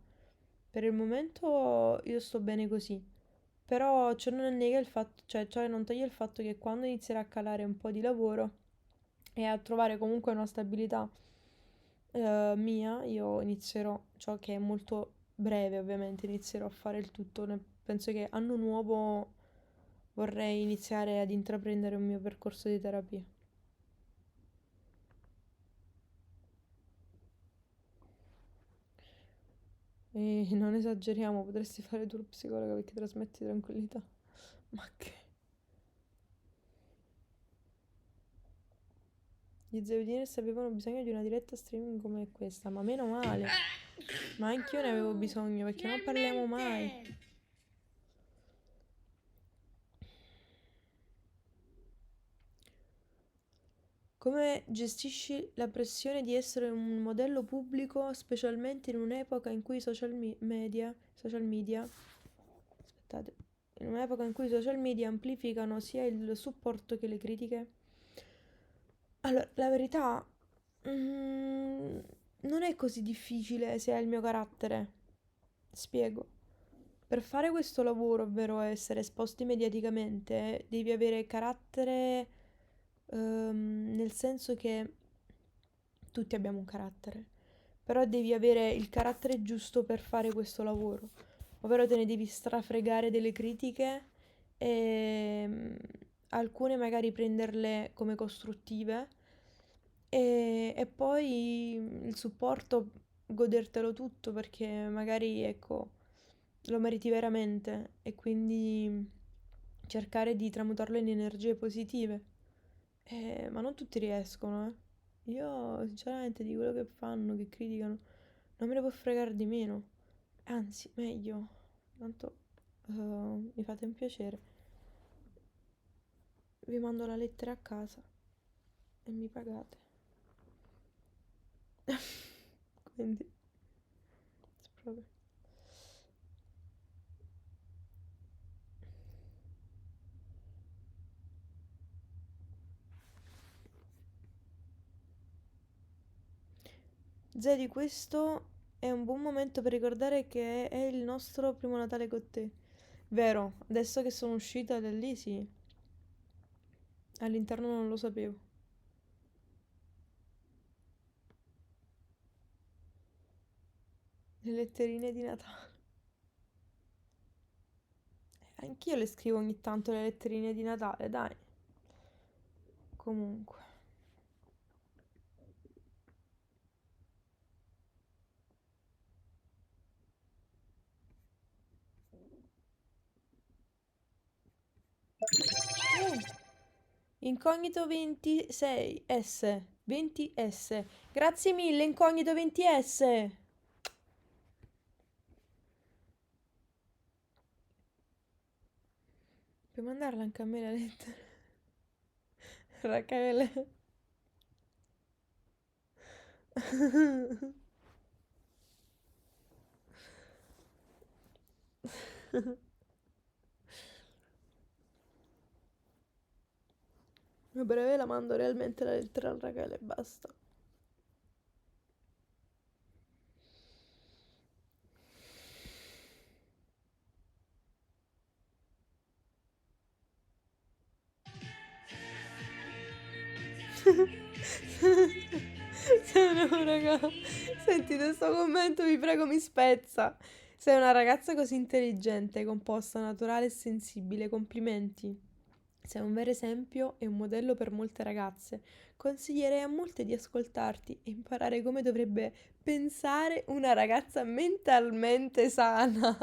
Per il momento io sto bene così, però ciò non nega il fatto, cioè ciò non toglie il fatto che quando inizierà a calare un po' di lavoro e a trovare comunque una stabilità mia, io inizierò, ciò che è molto breve ovviamente, inizierò a fare il tutto. Penso che anno nuovo vorrei iniziare ad intraprendere un mio percorso di terapia. E non esageriamo, potresti fare tu lo psicologa perché trasmetti tranquillità. Ma che... Gli zio Diners avevano bisogno di una diretta streaming come questa, ma meno male. Ma anch'io ne avevo bisogno perché non parliamo mai. Finalmente! Come gestisci la pressione di essere un modello pubblico, specialmente in un'epoca in cui social media, aspettate, in un'epoca in cui i social media amplificano sia il supporto che le critiche? Allora, la verità, mm, non è così difficile se hai il mio carattere. Spiego. Per fare questo lavoro, ovvero essere esposti mediaticamente, devi avere carattere, nel senso che tutti abbiamo un carattere, però devi avere il carattere giusto per fare questo lavoro, ovvero te ne devi strafregare delle critiche e alcune magari prenderle come costruttive e poi il supporto godertelo tutto perché magari ecco lo meriti veramente e quindi cercare di tramutarlo in energie positive. Ma non tutti riescono, eh. Io sinceramente di quello che fanno, che criticano, non me ne può fregare di meno. Anzi, meglio. Tanto mi fate un piacere. Vi mando la lettera a casa e mi pagate. Quindi, proprio. Zedi, questo è un buon momento per ricordare che è il nostro primo Natale con te. Vero, adesso che sono uscita da lì, sì. All'interno non lo sapevo. Le letterine di Natale. Anch'io le scrivo ogni tanto le letterine di Natale, dai. Comunque. Uh, Incognito 26 S. 20 S. Grazie mille, Incognito 20 S. Puoi mandarla anche a me la lettera? Rachele. A breve la mando realmente la lettera a Rachele e basta. No, raga. Senti, questo commento vi prego mi spezza. Sei una ragazza così intelligente, composta, naturale e sensibile. Complimenti. Sei un vero esempio e un modello per molte ragazze. Consiglierei a molte di ascoltarti e imparare come dovrebbe pensare una ragazza mentalmente sana.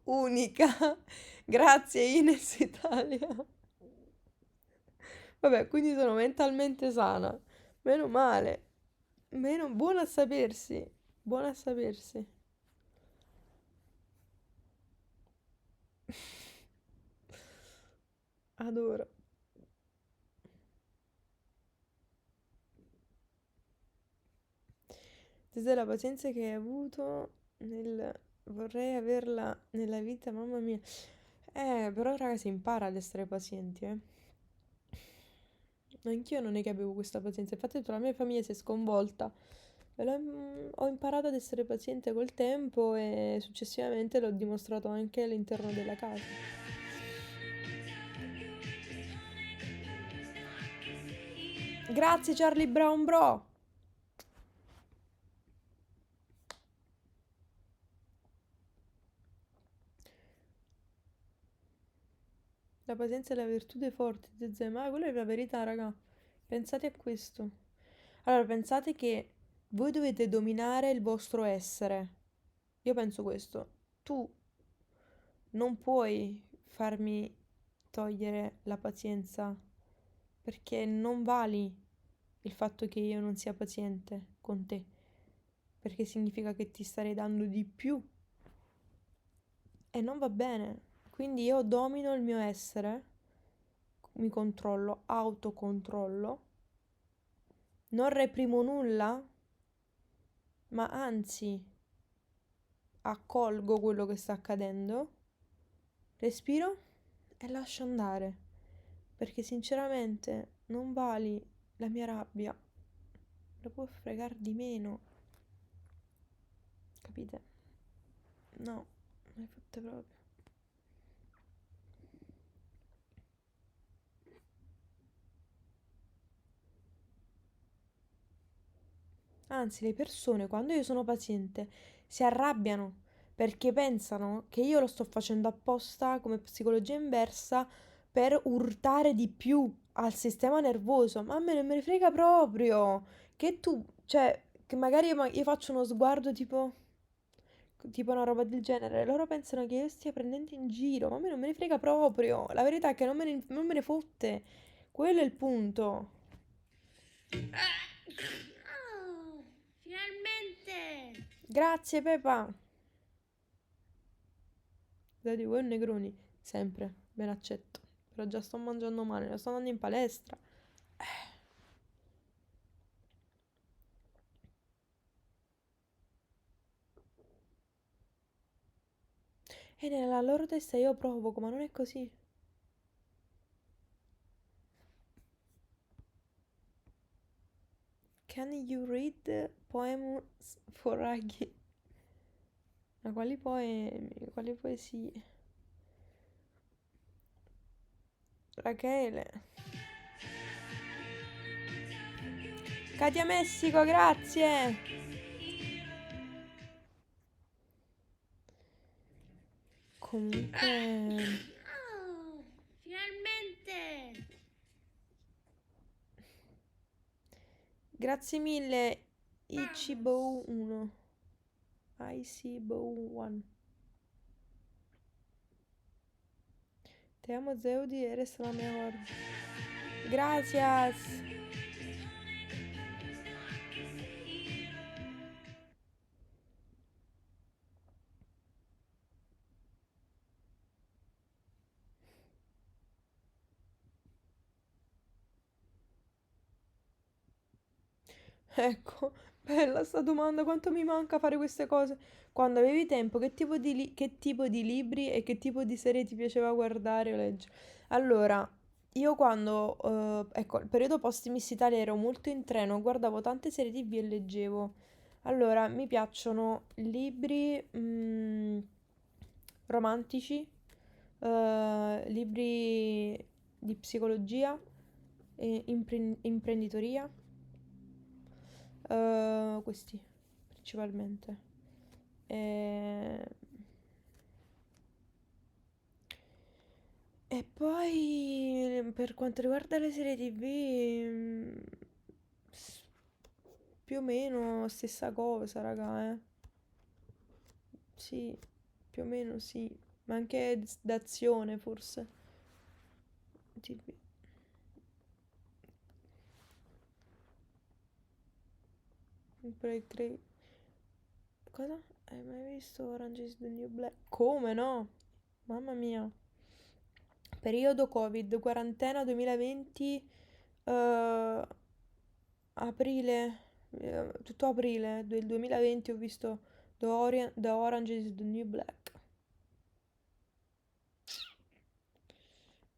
Unica. Grazie Ines Italia. Vabbè, quindi sono mentalmente sana. Meno male. Buono a sapersi. Buono a sapersi. Adoro. Ti sei la pazienza che hai avuto nel... Vorrei averla nella vita, mamma mia. Però raga, si impara ad essere pazienti, eh. Anch'io non è che avevo questa pazienza. Infatti tutta la mia famiglia si è sconvolta. Ho imparato ad essere paziente col tempo e successivamente l'ho dimostrato anche all'interno della casa. Grazie Charlie Brown Bro. La pazienza è la virtù dei forti, Zezé. Ma quella è la verità, raga. Pensate a questo. Allora, pensate che voi dovete dominare il vostro essere. Io penso questo. Tu non puoi farmi togliere la pazienza perché non vali il fatto che io non sia paziente con te, perché significa che ti starei dando di più e non va bene. Quindi io domino il mio essere, mi controllo, autocontrollo, non reprimo nulla, ma anzi accolgo quello che sta accadendo, respiro e lascio andare, perché sinceramente non vali la mia rabbia, la può fregare di meno, capite? No, non hai fatte proprio. Anzi, le persone, quando io sono paziente, si arrabbiano perché pensano che io lo sto facendo apposta come psicologia inversa per urtare di più al sistema nervoso. Ma a me non me ne frega proprio. Che tu, cioè, che magari io faccio uno sguardo tipo una roba del genere, loro pensano che io stia prendendo in giro, ma a me non me ne frega proprio. La verità è che non me ne fotte. Quello è il punto. Oh, finalmente! Grazie, Pepa. Dai, voi negroni, sempre, ben accetto. Però già sto mangiando male, sto andando in palestra. E nella loro testa io provoco, ma non è così. Can you read poems for Raghi? Ma quali poemi? Quali poesie? Rachele. Katia Messico, grazie! Comunque... Oh, finalmente! Grazie mille, Vamos! Ichibo 1. Ichibo 1. Te amo Zeudi, eres la mejor. Gracias! Ecco, bella sta domanda, quanto mi manca fare queste cose. Quando avevi tempo, che tipo di libri e che tipo di serie ti piaceva guardare o leggere? Allora, io quando, ecco, il periodo post Miss Italia ero molto in treno, guardavo tante serie TV e leggevo. Allora, mi piacciono libri romantici, libri di psicologia e imprenditoria. Questi principalmente. E... e poi per quanto riguarda le serie TV, s- più o meno stessa cosa, raga, eh. Sì, più o meno sì. Ma anche d'azione, forse. TV. Cosa? Hai mai visto Orange is the New Black? Come no? Mamma mia. Periodo Covid, quarantena 2020, eh, aprile, tutto aprile del 2020 ho visto The Orange is the New Black.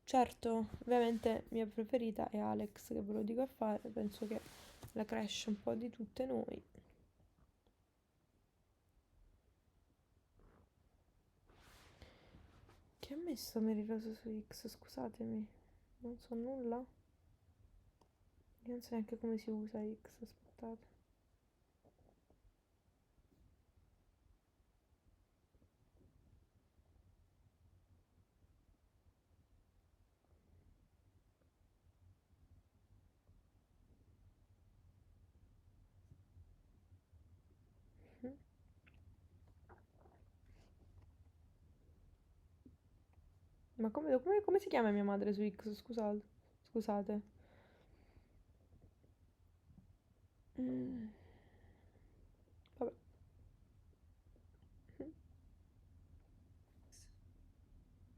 Certo, ovviamente mia preferita è Alex, che ve lo dico a fare, penso che la crush un po' di tutte noi. Chi ha messo Meriroso su X? Scusatemi, non so nulla. Io non so neanche come si usa X, aspettate. Mhm. Ma come si chiama mia madre su X? Scusate. Scusate. Mm, vabbè.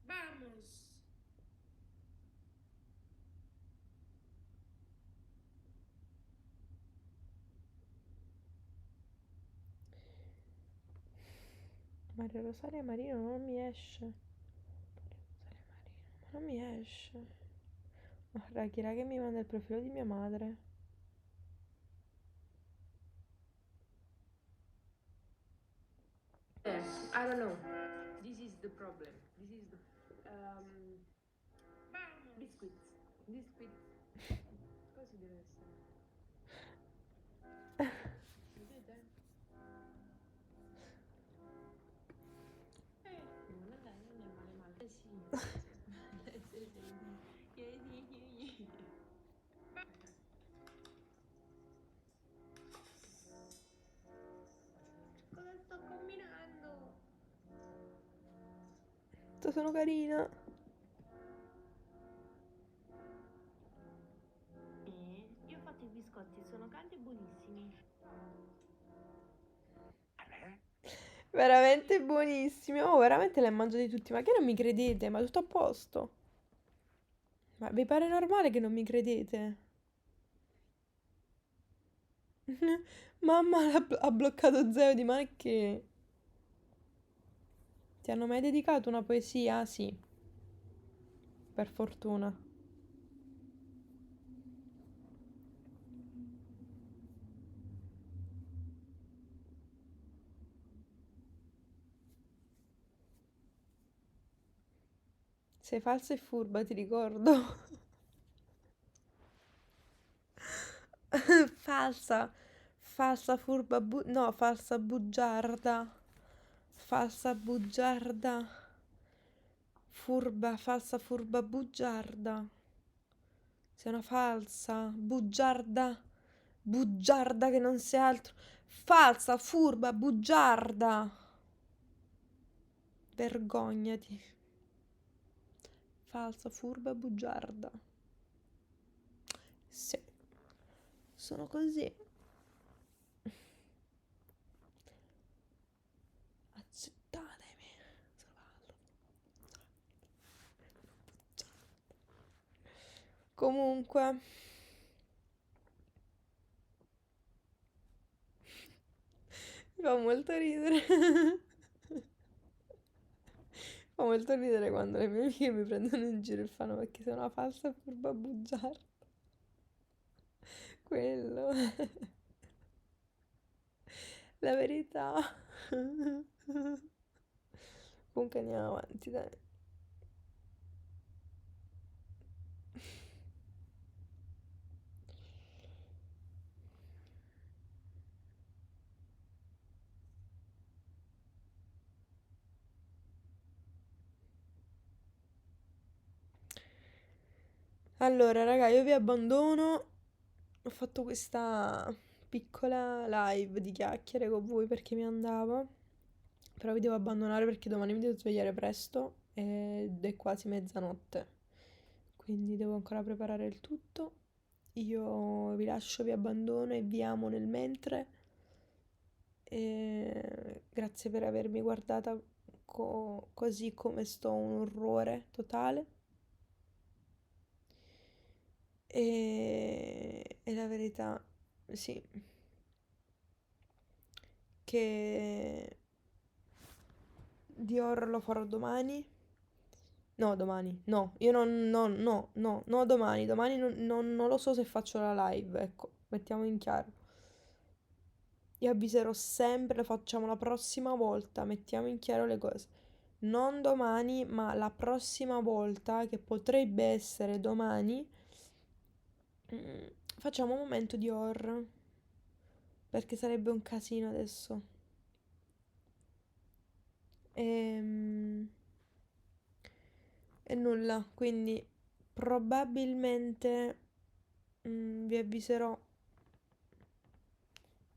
Vamos! Maria Rosaria Marino non mi esce. Ma non mi esce. Guarda, chi era che mi manda il profilo di mia madre? I don't know. This is the problem. This is the Vamos! biscuits. Biscuits. Così deve essere. Vedete? Non è, non è male male. Sì. Sì, sì. Cosa sto combinando? Sono carina. Io ho fatto i biscotti, sono caldi e buonissimi. Veramente buonissimi. Oh, veramente le ho mangiati tutti. Ma che non mi credete? Ma tutto a posto. Ma vi pare normale che non mi credete? Mamma ha bloccato Zeo di ma che? Ti hanno mai dedicato una poesia? Sì, per fortuna. Sei falsa e furba, ti ricordo. Falsa, falsa furba, no, falsa bugiarda, falsa bugiarda, furba, falsa furba bugiarda. Sei una falsa, bugiarda, bugiarda che non sei altro. Falsa, furba, bugiarda. Vergognati. Falsa, furba, bugiarda. Sì, sono così. Accettatemi. Sono falsa. Comunque, mi fa molto ridere. Fa molto ridere quando le mie amiche mi prendono in giro e fanno perché sei una falsa furba bugiarda. Quello. La verità. Comunque andiamo avanti, dai. Allora, raga, io vi abbandono. Ho fatto questa piccola live di chiacchiere con voi perché mi andava. Però vi devo abbandonare perché domani mi devo svegliare presto ed è quasi mezzanotte. Quindi devo ancora preparare il tutto. Io vi lascio, vi abbandono e vi amo nel mentre. E grazie per avermi guardata così come sto, un orrore totale. E la verità, sì, che di horror lo farò domani. No, domani, no, io no, domani, domani non lo so se faccio la live, ecco, mettiamo in chiaro. Io avviserò sempre, lo facciamo la prossima volta, mettiamo in chiaro le cose. Non domani, ma la prossima volta, che potrebbe essere domani, facciamo un momento di horror, perché sarebbe un casino adesso. Ehm, E, nulla, quindi probabilmente vi avviserò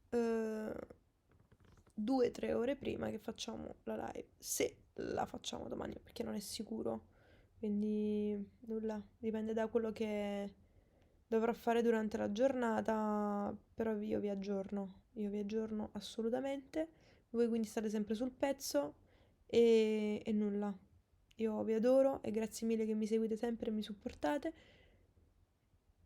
2 o 3 ore prima che facciamo la live, se la facciamo domani, perché non è sicuro. Quindi nulla, dipende da quello che dovrò fare durante la giornata, però io vi aggiorno assolutamente. Voi quindi state sempre sul pezzo e nulla. Io vi adoro e grazie mille che mi seguite sempre e mi supportate.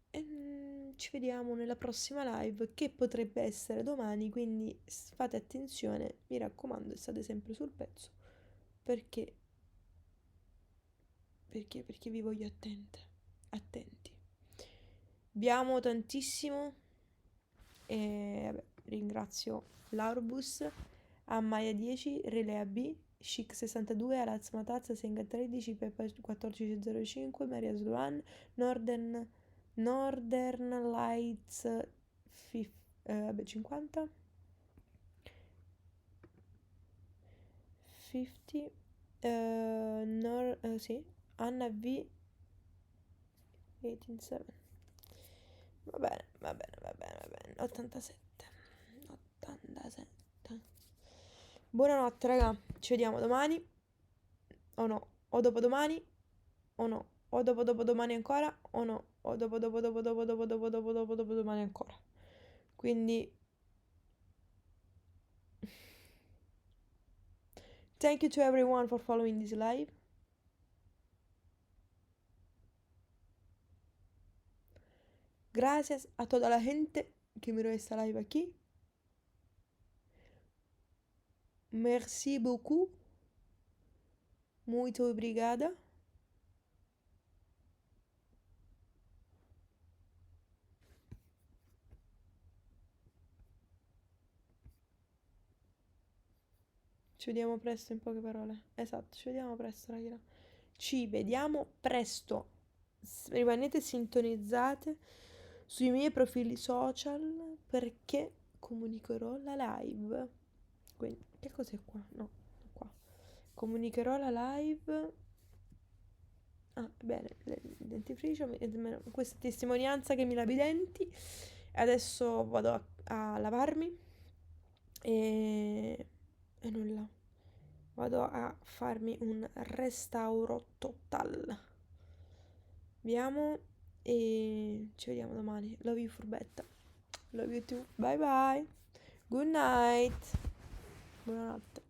E ci vediamo nella prossima live che potrebbe essere domani, quindi fate attenzione, mi raccomando, e state sempre sul pezzo perché perché vi voglio attenti. Vi amo tantissimo e vabbè, ringrazio Laurbus, Amaya 10, Relea B, Chic 62, Alaz Matazza, Senga 13, Peppa 1405, Maria Sloan, Northern Lights 50, 50, sì, Anna V 187. Va bene, va bene, va bene, va bene. 87. 87. Buonanotte, raga. Ci vediamo domani. O no. O dopodomani. O no. O dopodomani ancora. O no. O dopodomani ancora. Quindi, thank you to everyone for following this live. Gracias a toda la gente que miró esta live aquí. Merci beaucoup. Muito obrigada. Ci vediamo presto, in poche parole. Esatto, ci vediamo presto, raga. Ci vediamo presto. Rimanete sintonizzate sui miei profili social perché comunicherò la live. Quindi, che cos'è qua? No, qua. Comunicherò la live. Ah, bene, dentifricio, questa testimonianza che mi lavi i denti. Adesso vado a lavarmi e nulla. Vado a farmi un restauro total. Vediamo e ci vediamo domani. Love you furbetta. Love you too. Bye bye. Good night. Buonanotte.